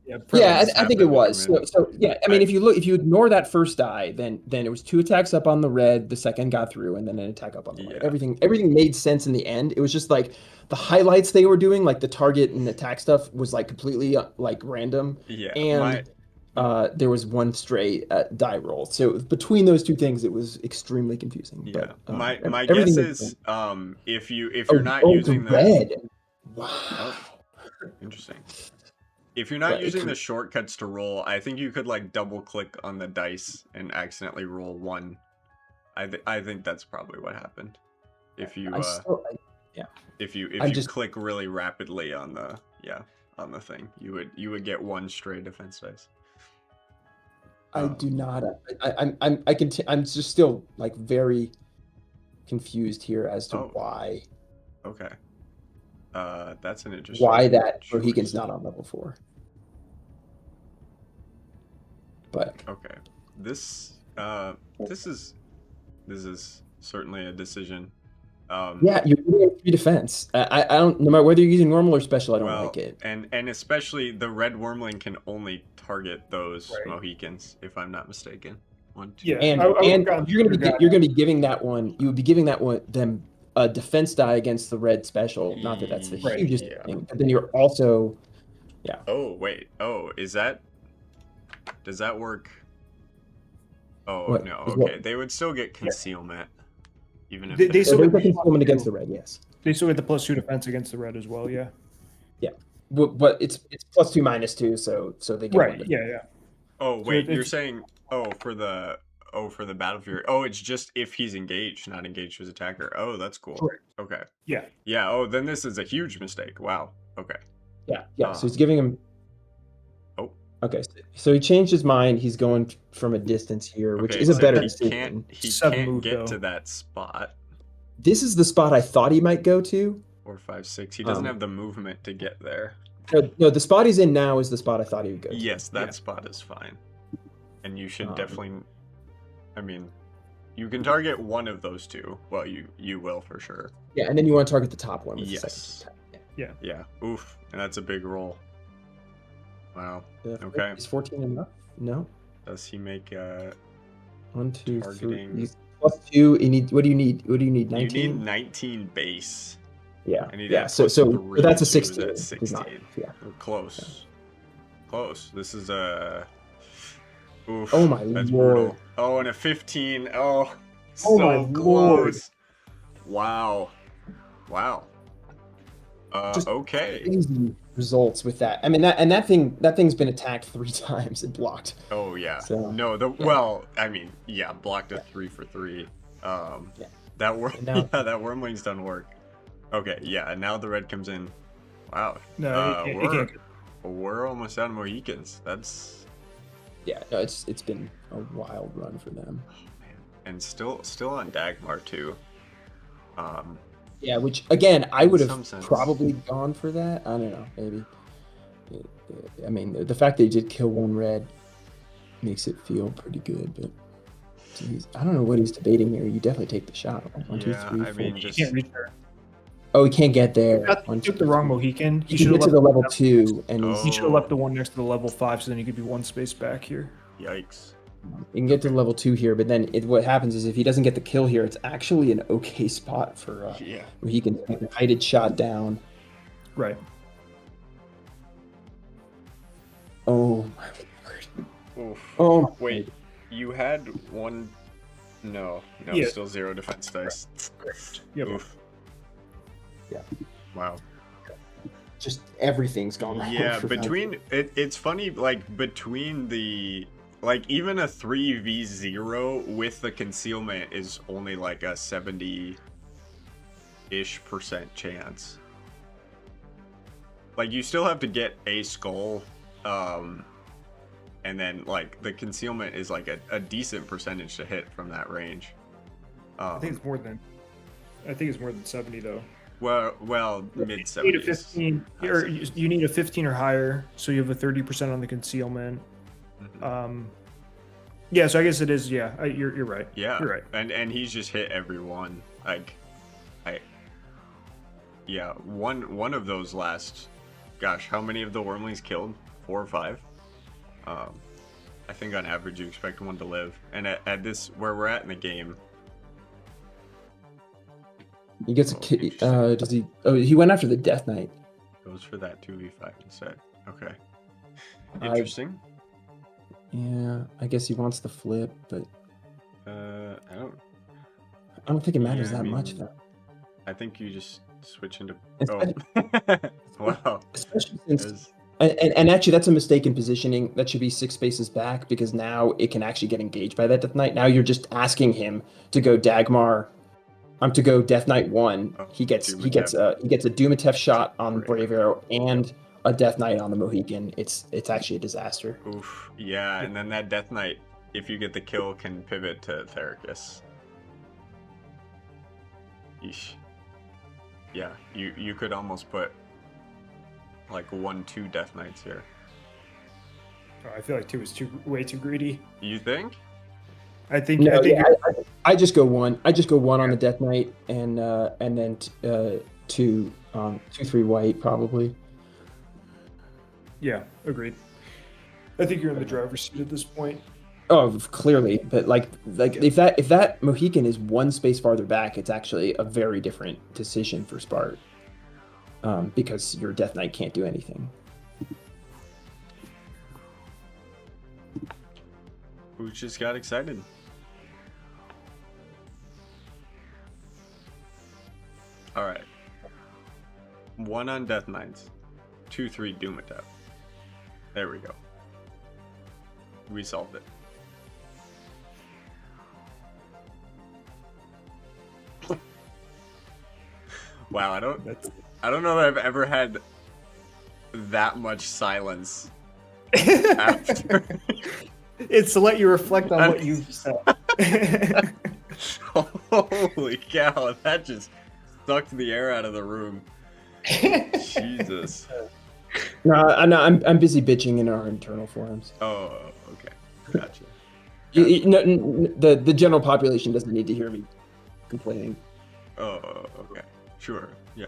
Yeah, I think it was. So yeah, I mean, if you ignore that first die, then it was 2 attacks up on the red, the second got through, and then an attack up on the red. Everything made sense in the end. It was just like the highlights they were doing, like the target and attack stuff, was like completely like random. Yeah, and there was one stray die roll. So between those two things, it was extremely confusing. Yeah, but, my guess is if you're not using the red. Wow, oh, interesting. If you're not using the shortcuts to roll, I think you could like double click on the dice and accidentally roll 1. I think that's probably what happened. If you if you click really rapidly on the thing, you would get 1 stray defense dice. I do not. I'm just still like very confused here as to why. Okay. That's an interesting. Why that Mohican's not on level 4. But okay, this is certainly a decision. Yeah, you're getting 3 defense. I don't. No matter whether you're using normal or special, I don't like it. And especially the red wormling can only target those Mohicans, if I'm not mistaken. 1, 2. Yeah, and you're gonna be giving that one. You would be giving that one them a defense die against the red special. Not that that's the hugest thing, but then you're also, Oh wait. Oh, does that work? Oh What? no. Okay, they would still get concealment, even if they still get get concealment against the red. Yes. They still get the +2 defense against the red as well. Yeah. Yeah, but it's +2 -2, so they get right. one. Yeah. Oh wait, you're saying for the Battle Fury. Oh, it's just if he's engaged, not engaged his attacker. Oh, that's cool. Correct. Okay. Yeah. Yeah. Oh, then this is a huge mistake. Wow. Okay. Yeah. So he's giving him. Oh. Okay. So he changed his mind. He's going from a distance here, which is a better decision. He can't get to that spot. This is the spot I thought he might go to. 4, 5, 6. He doesn't have the movement to get there. No, the spot he's in now is the spot I thought he would go to. Yes, that spot is fine. And you should definitely. I mean, you can target one of those 2. Well, you will for sure. Yeah, and then you want to target the top one with the second attack. Yeah. Oof, and that's a big roll. Wow. Okay. Is 14 enough? No. Does he make 1, 2, targeting... 3. He's +2. You need. What do you need? What do you need? 19. You need 19 base. Yeah. I need So that's a 16. That's 16. Close. Yeah. Close. This is a. Oof, oh my that's lord. Brutal. Oh, and a 15. Oh, so my close. Lord. Wow. Okay. Crazy results with that. I mean, that thing's been attacked 3 times and blocked. Oh yeah. So, no, well, I mean, blocked a 3 for 3. That wormling's done work. Okay, yeah, and now the red comes in. Wow. No, it can't. We're almost out of Mohicans. That's. Yeah, no, it's been a wild run for them. Oh, man. And still on Dagmar too. Yeah, which again I would have probably gone for that. I don't know, maybe. I mean, the fact that he did kill 1 red makes it feel pretty good, but geez, I don't know what he's debating here. You definitely take the shot. 1, 2, 3, 4. I mean, He can't reach there. Oh, he can't get there. He took the wrong Mohican. He should get to the level 2, and he should have left the one next to the level 5, so then he could be 1 space back here. Yikes. You can get to level 2 here, but then what happens is if he doesn't get the kill here, it's actually an okay spot for Yeah. where he can take the kited shot down. Right. Oh my word. Oof. Oh Wait, you had one. No, Yeah. still 0 defense dice. Yep. Oof. Yeah. Wow. Just everything's gone wrong. Yeah, for between it's funny, like between the like even a 3v0 with the concealment is only like a 70-ish% chance. Like you still have to get a skull, and then like the concealment is like a decent percentage to hit from that range. I think it's more than 70 though. Well, mid You need a 70s. 15, or you need a 15 or higher, so you have a 30% on the concealment. Mhm. Yeah, so I guess it is. Yeah, you're right. Yeah, You're right. and he's just hit every one. Like, one of those last. Gosh, how many of the wormlings killed? 4 or 5. I think on average you expect one to live, and at this where we're at in the game. He gets a Interesting. does he? Oh, he went after the Death Knight. Goes for that 2v5 instead. Okay. Interesting. Yeah, I guess he wants the flip, but I don't. I don't think it matters Yeah, I that much mean, though. I think you just switch into. Especially, Oh. Wow. especially since There's- and actually that's a mistake in positioning. That should be 6 spaces back because now it can actually get engaged by that Death Knight. Now you're just asking him to go Dagmar. To go Death Knight 1. Oh, He gets a Dumatef. Dumatef shot on Great. Brave Arrow and a Death Knight on the Mohican. It's actually a disaster. Oof. Yeah, and then that Death Knight, if you get the kill, can pivot to Thericus. Yeesh. Yeah, you could almost put like 1-2 Death Knights here. Oh, I feel like 2 is way too greedy. You think? I think. No, I think. yeah, I just go 1. I just go 1 on the Death Knight and then 2 2-3 white probably. Yeah, agreed. I think you're in the driver's seat at this point. Oh, clearly, but like if that Mohican is 1 space farther back, it's actually a very different decision for Spart. Because your Death Knight can't do anything. Who just got excited? All right. 1 on Death Knights, 2-3 Dumatef. There we go. We solved it. Wow, I don't know that I've ever had that much silence after. It's to let you reflect on what you've said. Holy cow, that just sucked the air out of the room. Jesus. No, I'm busy bitching in our internal forums. Oh, okay. Gotcha. The general population doesn't need to hear me complaining. Oh, okay. Sure. Yeah.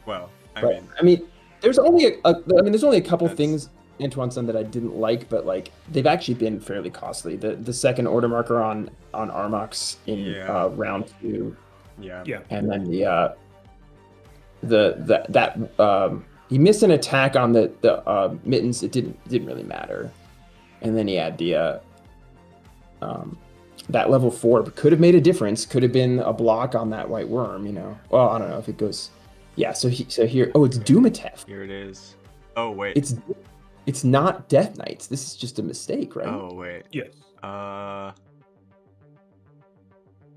Well, I mean, there's only a couple That's- things Antoine said that I didn't like, but like they've actually been fairly costly. The second order marker on Armox in Yeah. round 2, yeah. Yeah. and then he missed an attack on the mittens. It didn't really matter, and then he had that level 4 could have made a difference. Could have been a block on that white worm. Well, I don't know if it goes. Yeah. So here. Oh, it's Dumatef. Here it is. Oh wait. It's not Death Knights. This is just a mistake, right? Oh wait. Yes.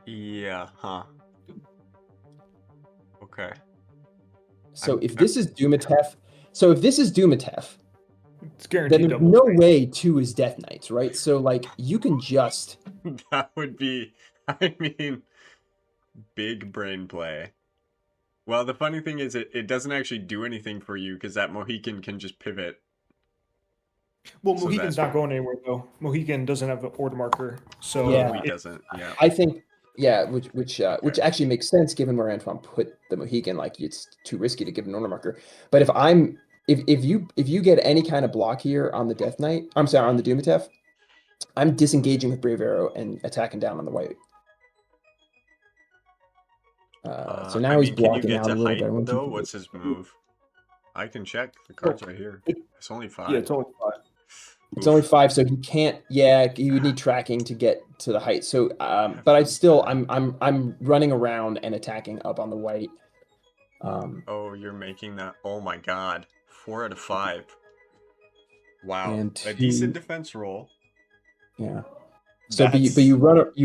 Yeah. Huh. Okay. So if this is Dumatef, It's guaranteed then there's double. no way 2 is Death Knights, right? So like you can just That would be. I mean, big brain play. Well, the funny thing is, it doesn't actually do anything for you because that Mohican can just pivot. Well, So Mohican's that's- not going anywhere though. Mohican doesn't have an order marker, so Yeah. He doesn't. Yeah. I think which actually makes sense given where Antoine put the Mohican. Like it's too risky to give an order marker. But if you get any kind of block here on the Death Knight, I'm sorry, on the Dumatef, I'm disengaging with Brave Arrow and attacking down on the white. So now I he's mean, can you blocking get out to a little height bit. I want to though? keep What's his move? I can check. The Oh, card's right here. It's only 5. Yeah, it's only 5. It's only 5, so he can't. Yeah, he would need tracking to get to the height. So, but I'm running around and attacking up on the white. Oh, you're making that. Oh my god. 4 out of 5. Wow. And A 2. decent defense roll. Yeah. So, but That's you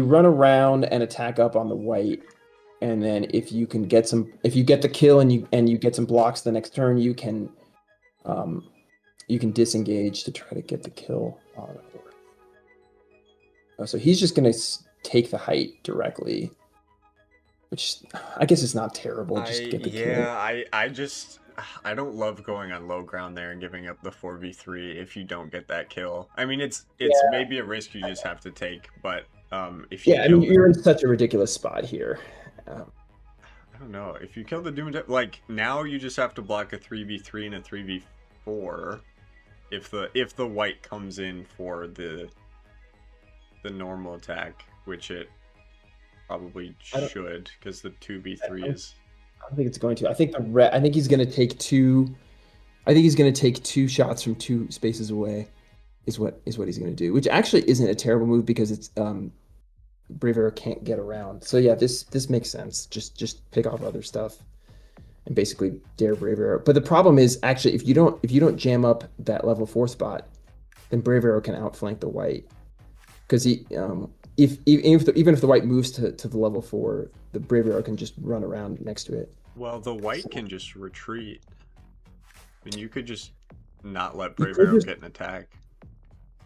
run around and attack up on the white, and then if you can get if you get the kill and you get some blocks the next turn, you can disengage to try to get the kill on it. Oh, so he's just gonna take the height directly, which I guess is not terrible. Just to get the kill. I don't love going on low ground there and giving up the 4v3 if you don't get that kill. I mean, it's maybe a risk you just have to take, but if you I mean, you're in such a ridiculous spot here. I don't know. If you kill the Doom, like now you just have to block a 3v3 and a 3v4 if the white comes in for the normal attack, which it probably should, because the 2v3 is. I don't think it's going to. I think I think he's going to take 2. I think he's going to take 2 shots from 2 spaces away. Is what he's going to do, which actually isn't a terrible move because it's Brave Arrow can't get around. So yeah, this makes sense. Just pick off other stuff and basically dare Brave Arrow. But the problem is actually if you don't jam up that level 4 spot, then Brave Arrow can outflank the white. Because even if the white moves to the level 4, the Brave Arrow can just run around next to it. Well, the white can just retreat. I mean, you could just not let Brave Arrow get an attack.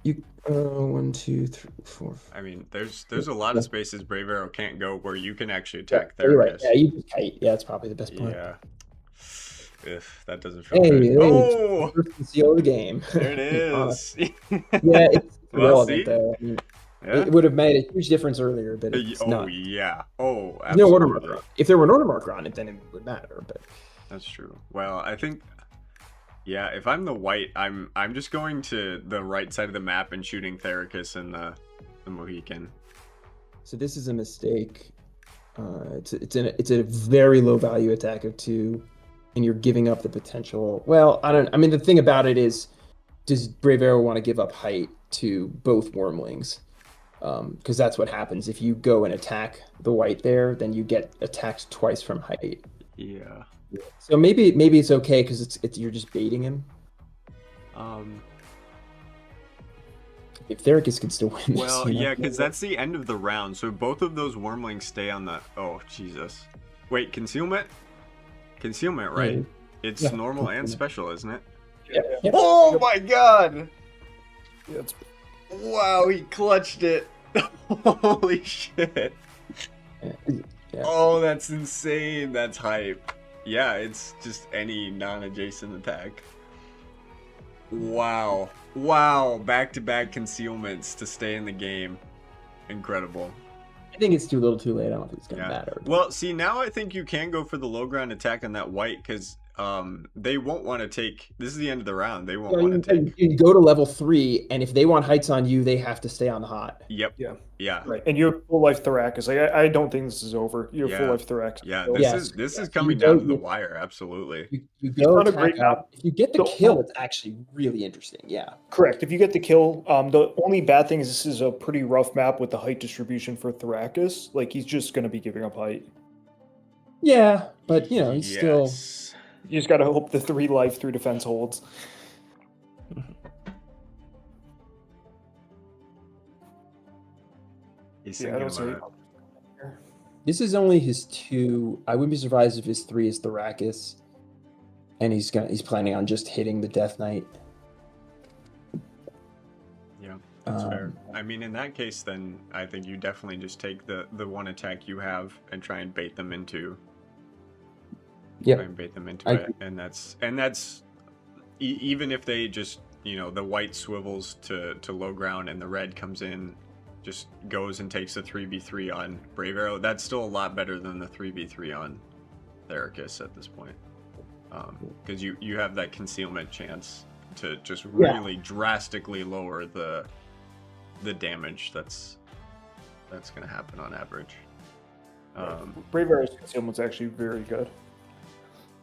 You 1, 2, 3, 4. I mean, there's a lot of spaces Brave Arrow can't go where you can actually attack You're right. Therapist. Yeah, you just kite. Yeah, it's probably the best plan. Yeah. If that doesn't feel Hey, good. Oh, first conceal of the game. there it is. Yeah, it's Well, relevant see? though. I mean, Yeah. it would have made a huge difference earlier, but it's Oh not. yeah. Oh, There's no order absolutely. marker. If there were an order marker on it, then it would matter. But That's true. Well, I think, yeah, if I'm the white, I'm just going to the right side of the map and shooting Theracus and the Mohican. so this is a mistake. It's a very low value attack of 2, and you're giving up the potential. Well, I mean, the thing about it is, does Brave Arrow want to give up height to both Wormlings? Because that's what happens if you go and attack the white there, then you get attacked twice from height. Yeah. So maybe it's okay because it's you're just baiting him. If Theracus can still win Well, this, yeah, because that's the end of the round. So both of those Wormlings stay on the. Oh Jesus! Wait, concealment? Concealment, right? Yeah. It's Yeah. normal and special, isn't it? Yeah. Oh my God! Yeah, it's Wow, he clutched it. Holy shit! Yeah. Oh, that's insane. That's hype. Yeah, it's just any non-adjacent attack. Wow. Wow, back-to-back concealments to stay in the game. Incredible. I think it's too little too late. I don't think it's gonna Yeah. matter. Well, see, now I think you can go for the low ground attack on that white because they won't want to take. This is the end of the round. They won't want to take. You go to level 3, and if they want heights on you, they have to stay on the hot. Yep. Yeah. Yeah. right. And you have full life Thoracus. Like, I don't think this is over. You have Yeah. full life Thoracus. Yeah. So- This is You coming go- down to the you- wire. Absolutely. You go not a attack great map. out. If you get the So- kill, it's actually really interesting. Yeah. Correct. If you get the kill, the only bad thing is this is a pretty rough map with the height distribution for Thoracus. Like, he's just going to be giving up height. Yeah, but he's still. Yes. You just got to hope the 3 life, 3 defense holds. He's Yeah, I thinking don't see. about it. This is only his 2. I wouldn't be surprised if his 3 is Thoracus, and he's planning on just hitting the Death Knight. Yeah, that's fair. I mean, in that case, then I think you definitely just take the one attack you have and try and bait them into. Yep. Try and bait them into I it, and that's even if they just the white swivels to low ground and the red comes in, just goes and takes the 3v3 on Brave Arrow. That's still a lot better than the 3v3 on Theracus at this point, because you have that concealment chance to just really drastically lower the the damage that's gonna happen on average. Brave Arrow's concealment's actually very good.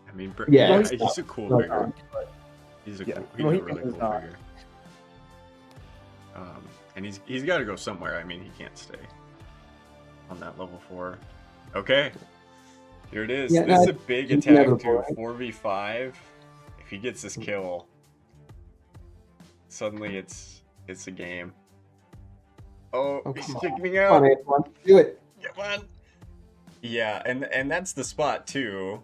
I mean, Yeah, he's a cool not figure. bad. He's a Yeah, cool, well, he's he a really is cool not. figure. And he's got to go somewhere. I mean, he can't stay on that level 4. Okay, here it is. Yeah, This is no, a big it's attack inevitable, to right? 4v5. If he gets this kill, suddenly it's a game. Oh, Oh, he's come on. kicking Come on, out. Antoine. Do it. Come on. Yeah, and that's the spot too,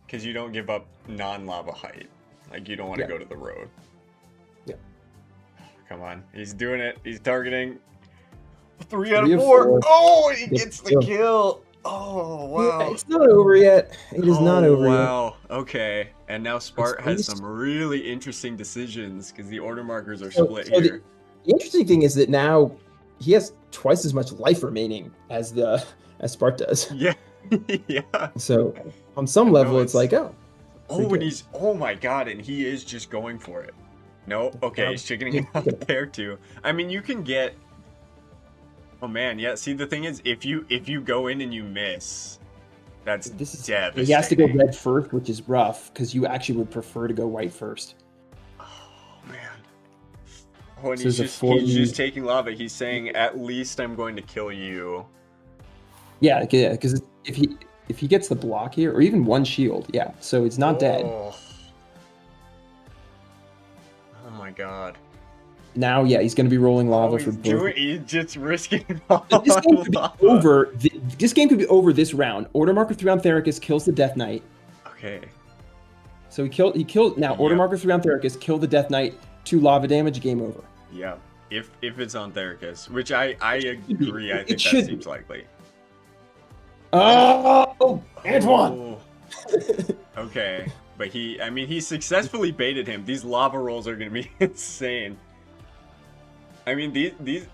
because you don't give up non-lava height. Like, you don't want to Yeah. go to the road. Yeah. Come on, he's doing it. He's targeting 3 out Three of of 4. four. Oh, he Gets gets the the kill. kill. Oh wow. Yeah, it's not over yet. It is not over yet. Wow. Okay. And now Spart has least- some really interesting decisions because the order markers are So- split so here. The interesting thing is that now he has twice as much life remaining as Spart does. Yeah. Yeah. So on some No, level, it's like, oh, Oh, pretty and good. he's, oh my god, and he is just going for it. No, okay, he's chickening out there too. I mean, you can get, oh man, yeah, see, the thing is, if you go in and you miss, that's this is devastating. he has to go red first, which is rough because you actually would prefer to go white first. Oh man. Oh, and So he's there's a just, 40 he's just taking lava. He's saying, at least I'm going to kill you. Yeah, because if he gets the block here, or even one shield, yeah, so it's not dead. Oh my god. Now, yeah, he's going to be rolling lava Oh, for he's both. he's just risking all This game could be lava. over. This game could be over this round. Order marker 3 on Thericus kills the Death Knight. Okay. So he killed. Now order Yep. marker 3 on Thericus, kill the Death Knight, 2 lava damage, game over. Yeah. If it's on Thericus, which I agree, I It think that should seems be. likely. Oh, Antoine! Oh. Okay, but he successfully baited him. These lava rolls are gonna be insane. I mean, these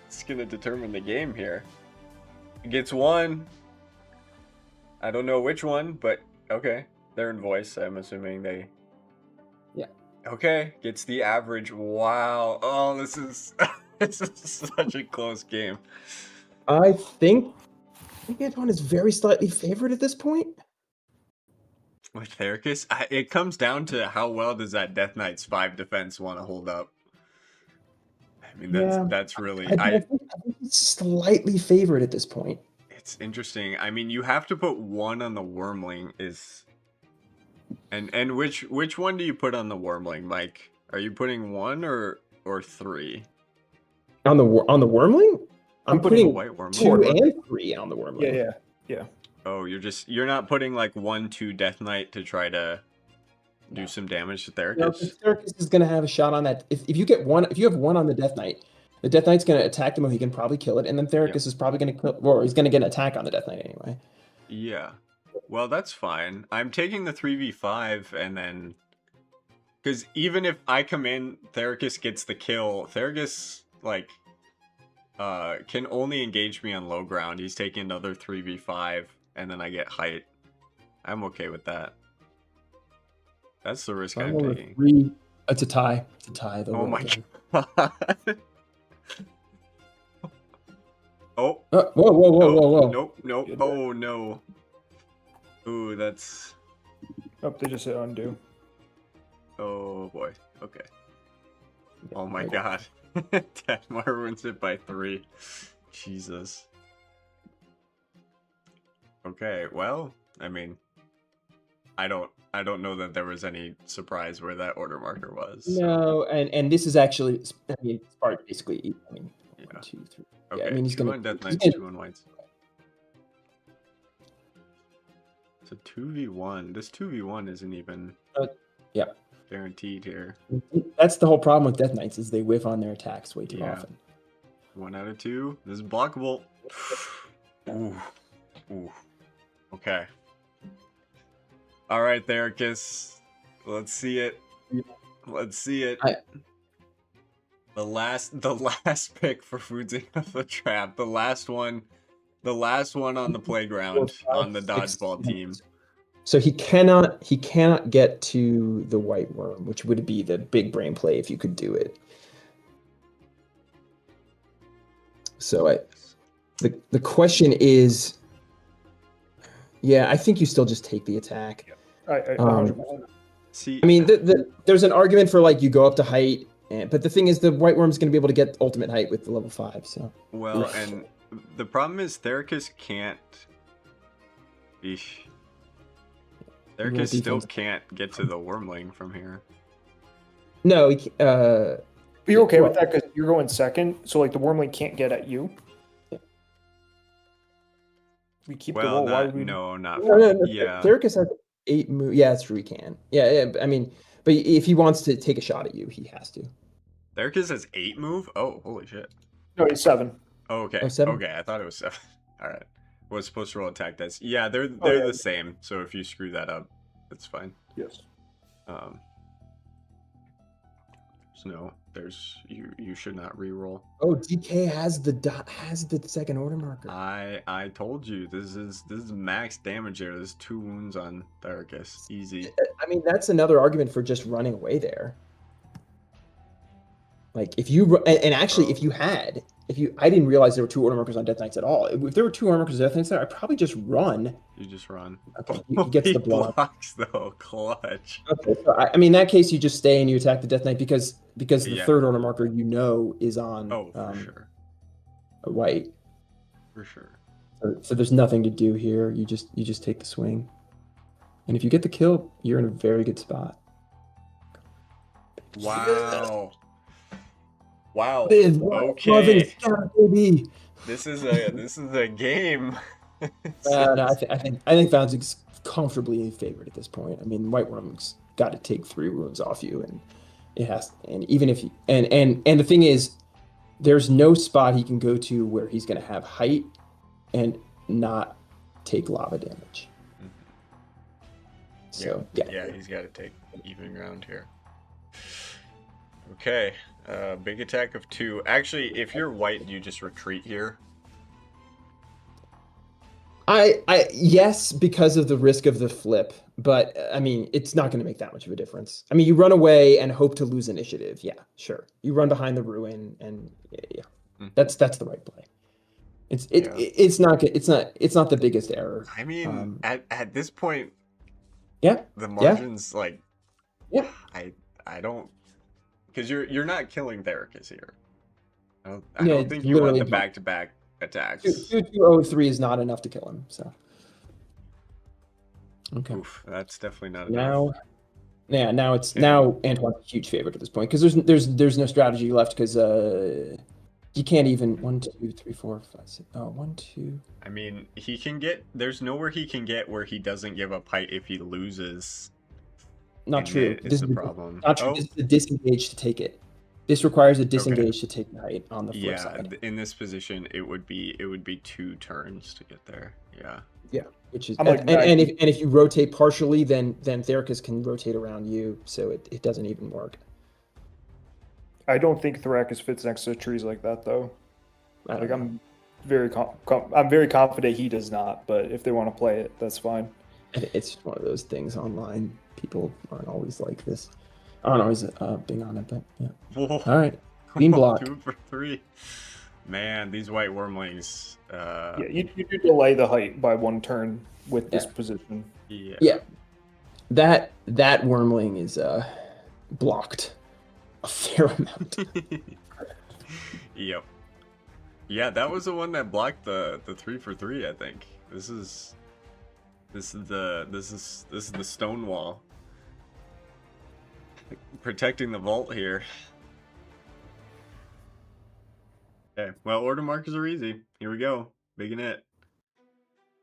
it's gonna determine the game here. Gets one. I don't know which one, but okay. They're in voice. I'm assuming they. Yeah. Okay, gets the average. Wow. Oh, this is this is such a close game. I think Antoine is very slightly favored at this point. With Thericus, it comes down to how well does that Death Knight's 5 defense want to hold up. I mean, that's really I think he's slightly favored at this point. It's interesting. I mean, you have to put 1 on the Wormling is, and which one do you put on the Wormling, Mike? Are you putting 1 or 3? On the Wormling, I'm putting putting a white Wormling. 2 and 3 on the Wormling. Yeah. Oh, you're not putting like 1-2 Death Knight to try to do some damage to Thericus? No, 'cause Thericus is going to have a shot on that. If you have 1 on the Death Knight, the Death Knight's going to attack the Mohican, probably kill it, and then Thericus is probably going to kill, or he's going to get an attack on the Death Knight anyway. Yeah. Well, that's fine. I'm taking the 3v5 and then, because even if I come in, Thericus gets the kill. Thericus like can only engage me on low ground. He's taking another 3v5 and then I get height. I'm okay with that. That's the risk I'm Number taking. 3, it's a tie. It's a tie. The Oh whole my game. god. Oh. Whoa. Nope. Oh no. Ooh, that's. Oh, they just hit undo. Oh boy. Okay. Oh my god. Tatmar ruins it by 3. Jesus. Okay, well, I mean, I don't know that there was any surprise where that order marker was. So. No, and this is actually, I mean, Spark basically, I mean, Yeah. 1, 2, 3. Okay, Yeah, I mean, he's 2 gonna. on Death he's Knights, gonna- 2 on Whites. It's a 2v1. This 2v1 isn't even yeah. guaranteed here. That's the whole problem with Death Knights is they whiff on their attacks way too Yeah. often. 1 out of 2. This is blockable. Ooh. Ooh. Okay. All right, Thericus. Let's see it. Let's see it. The last pick for Foodsing of the Trap. The last one on the playground on the dodgeball team. So he cannot get to the White Worm, which would be the big brain play if you could do it. So the question is, yeah, I think you still just take the attack. I 100%. See, I mean, there's an argument for like you go up to height, but the thing is, the White Worm's going to be able to get ultimate height with the level 5. So well, and the problem is Thericus can't. Eesh. Thericus still can't get to the Wormling from here. no, But you're okay with that because you're going second, so like the Wormling can't get at you. We keep the roll. Why would we? No, not no, yeah. Thericus has 8 moves. Yeah, that's true. He can. Yeah. I mean, but if he wants to take a shot at you, he has to. Thericus has 8 move. Oh, holy shit. No, he's 7. Oh, okay. Oh, 7? Okay, I thought it was 7. All right. Was supposed to roll attack dice. Yeah, they're the same. So if you screw that up, that's fine. Yes. You should not re-roll. Oh, DK has the second order marker. I told you this is max damage here. There's 2 wounds on Thericus. Easy. I mean, that's another argument for just running away there. Like if you and actually I didn't realize there were 2 order markers on Death Knights at all. If there were 2 order markers on Death Knights there, I'd probably just run. You just run. Okay, he gets the block. Blocks though, clutch. Okay, so I mean in that case you just stay and you attack the Death Knight because the 3rd order marker is on for sure. A white. For sure. So there's nothing to do here. You just take the swing. And if you get the kill, you're in a very good spot. Wow. Wow. Okay. Baby. This is a game. No, I think Fountain's comfortably favored at this point. I mean, White Worm's got to take 3 wounds off you, and it has. And even if and the thing is, there's no spot he can go to where he's going to have height and not take lava damage. So yeah, he's got to take even ground here. Okay, big attack of 2. Actually, if you're white, you just retreat here. Yes, because of the risk of the flip, but I mean, it's not going to make that much of a difference. I mean, you run away and hope to lose initiative. Yeah, sure. You run behind the ruin, and that's the right play. It's not the biggest error. I mean, at this point, yeah, the margins I don't, because you're not killing Thericus here. I don't think you want the back-to-back attacks. 203 is not enough to kill him. So okay, that's definitely not enough. Now Antoine's a huge favorite at this point because there's no strategy left because you can't even 1, 2, 3, 4, 5, 6. Oh, 1, 2. I mean, he can get. There's nowhere he can get where he doesn't give up height if he loses. Not true. This is the problem. Not true. This is a disengage to take it. This requires a disengage to take the height on the flip side. In this position, it would be 2 turns to get there. Yeah. Yeah, which is if you rotate partially, then Thericus can rotate around you, so it doesn't even work. I don't think Thericus fits next to trees like that, though. Like I'm very confident he does not. But if they want to play it, that's fine. It's one of those things online. People aren't always like this. I don't always being on it, but yeah. Whoa. All right, clean block. 2 for 3. Man, these white wormlings. You do delay the height by 1 turn with this position. Yeah. That wormling is blocked a fair amount. Yep. Yeah, that was the one that blocked the 3 for 3. I think this is the stone wall protecting the vault here. Okay, well, order markers are easy. Here we go. Big and it.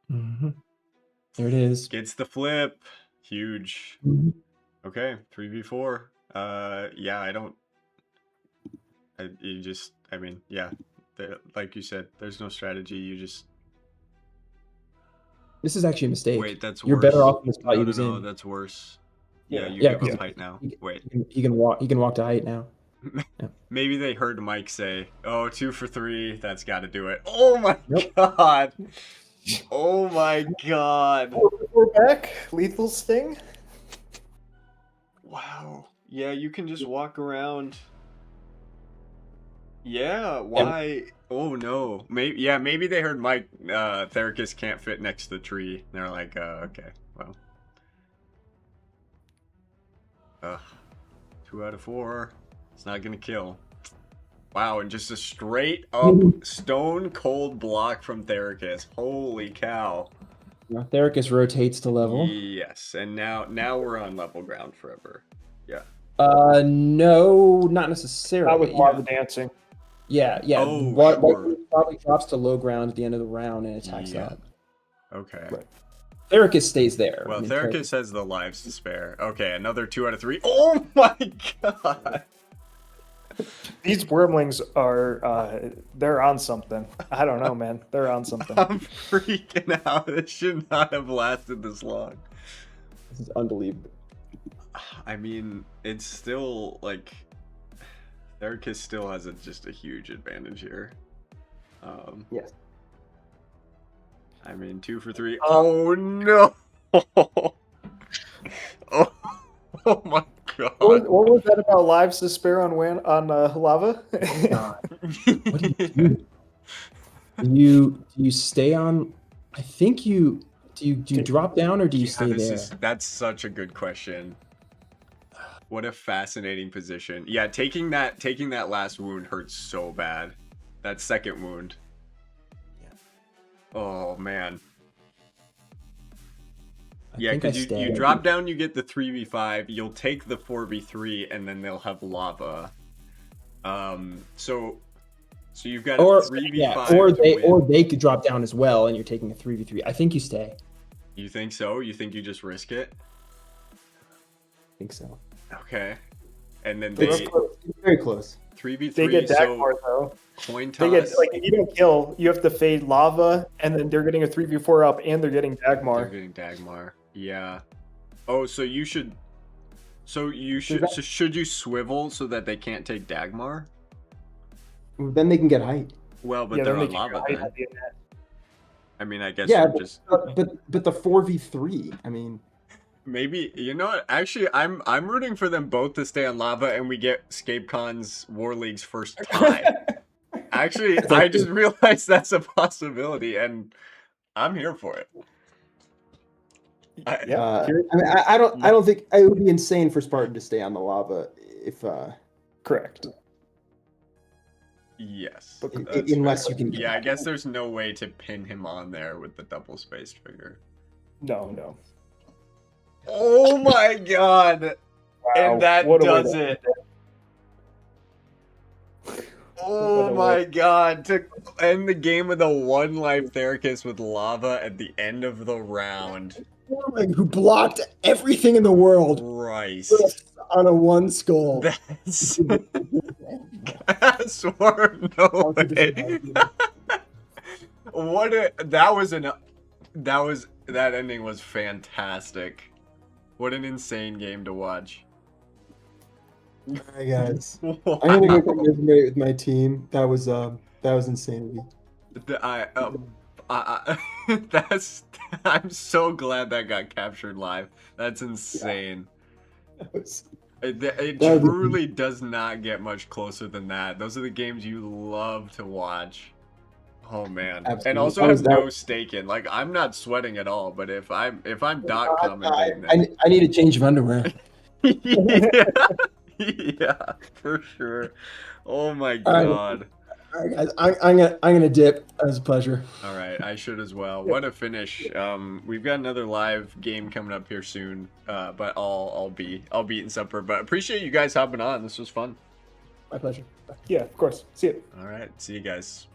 Mm-hmm. There it is. Gets the flip. Huge. Mm-hmm. Okay, 3v4. Like you said, there's no strategy. You just. This is actually a mistake. Wait, that's You're worse. Better off in the spot you was in. No, that's worse. Yeah, you give up height now. Wait. You can walk to height now. Yeah. Maybe they heard Mike say, "Oh, 2 for 3. That's got to do it." Oh my god! Oh my god! We're back. Lethal Sting. Wow. Yeah, you can just walk around. Yeah, why? Oh no. Maybe they heard Mike Theracus can't fit next to the tree. They're like, okay, well. 2 out of 4. It's not gonna kill. Wow, and just a straight up stone cold block from Theracus. Holy cow. Now Theracus rotates to level. Yes, and now we're on level ground forever. Yeah. No, not necessarily. Not with lava dancing. Yeah. Oh, What sure. probably drops to low ground at the end of the round and attacks Yeah. up. Okay. Right. Theracus stays there. Well, I mean, Theracus has the lives to spare. Okay, another 2 out of 3. Oh my god! These wormlings are they're on something. I don't know, man. They're on something. I'm freaking out. This should not have lasted this long. This is unbelievable. I mean, it's still like Theracus still has just a huge advantage here. Yes. I mean, 2 for 3. Oh no! Oh my god! What was that about lives to spare on lava? What do? Do you stay on? I think you do. You drop down or do you stay there? That's such a good question. What a fascinating position. Yeah, taking that last wound hurts so bad. That second wound. Yeah. Oh man. I Yeah, think I because stay. you drop down, you get the 3v5. You'll take the 4v3, and then they'll have lava. So you've got a 3v5. Or they could drop down as well, and you're taking a 3v3. I think you stay. You think so? You think you just risk it? I think so. Okay. And then It's they close. It's very close. 3v3. They get so Dagmar though. coin toss. They get like if you don't kill, you have to fade lava, and then they're getting a 3v4 up, and they're getting They're Dagmar. getting Dagmar. Yeah. Oh, so you should. So should you swivel so that they can't take Dagmar? Then they can get height. Well, but Yeah, they're then on they can lava hide then. at the end. I mean, I guess Yeah, you're but, just but the 4v3. I mean, maybe you know what? Actually, I'm rooting for them both to stay on lava, and we get ScapeCon's War League's first tie. Actually, I just realized that's a possibility, and I'm here for it. Yeah, I mean, I don't think it would be insane for Spartan to stay on the lava if correct. Yes. unless you can. Yeah, I guess there's no way to pin him on there with the double space trigger. No. Oh my god! Wow, And that what a way does to- it. Oh my god! To end the game with a 1-life Theracus with lava at the end of the round. Who blocked everything in the world Christ. on a 1 skull. That's... Swarm, no way. That ending was fantastic. What an insane game to watch. Alright, guys. Wow. I'm gonna go commiserate with my team. That was insanity. I'm so glad that got captured live. That's insane. That was- It That was- truly does not get much closer than that. Those are the games you love to watch. Oh man. Absolutely. And also have no stake in. Like I'm not sweating at all, but if I'm dot commenting then... I need a change of underwear. yeah, for sure. Oh my god. All right, guys, I'm gonna dip. That was a pleasure. All right, I should as well. What a finish. We've got another live game coming up here soon, but I'll be eating supper. But appreciate you guys hopping on. This was fun. My pleasure. Yeah, of course. See it. All right, see you guys.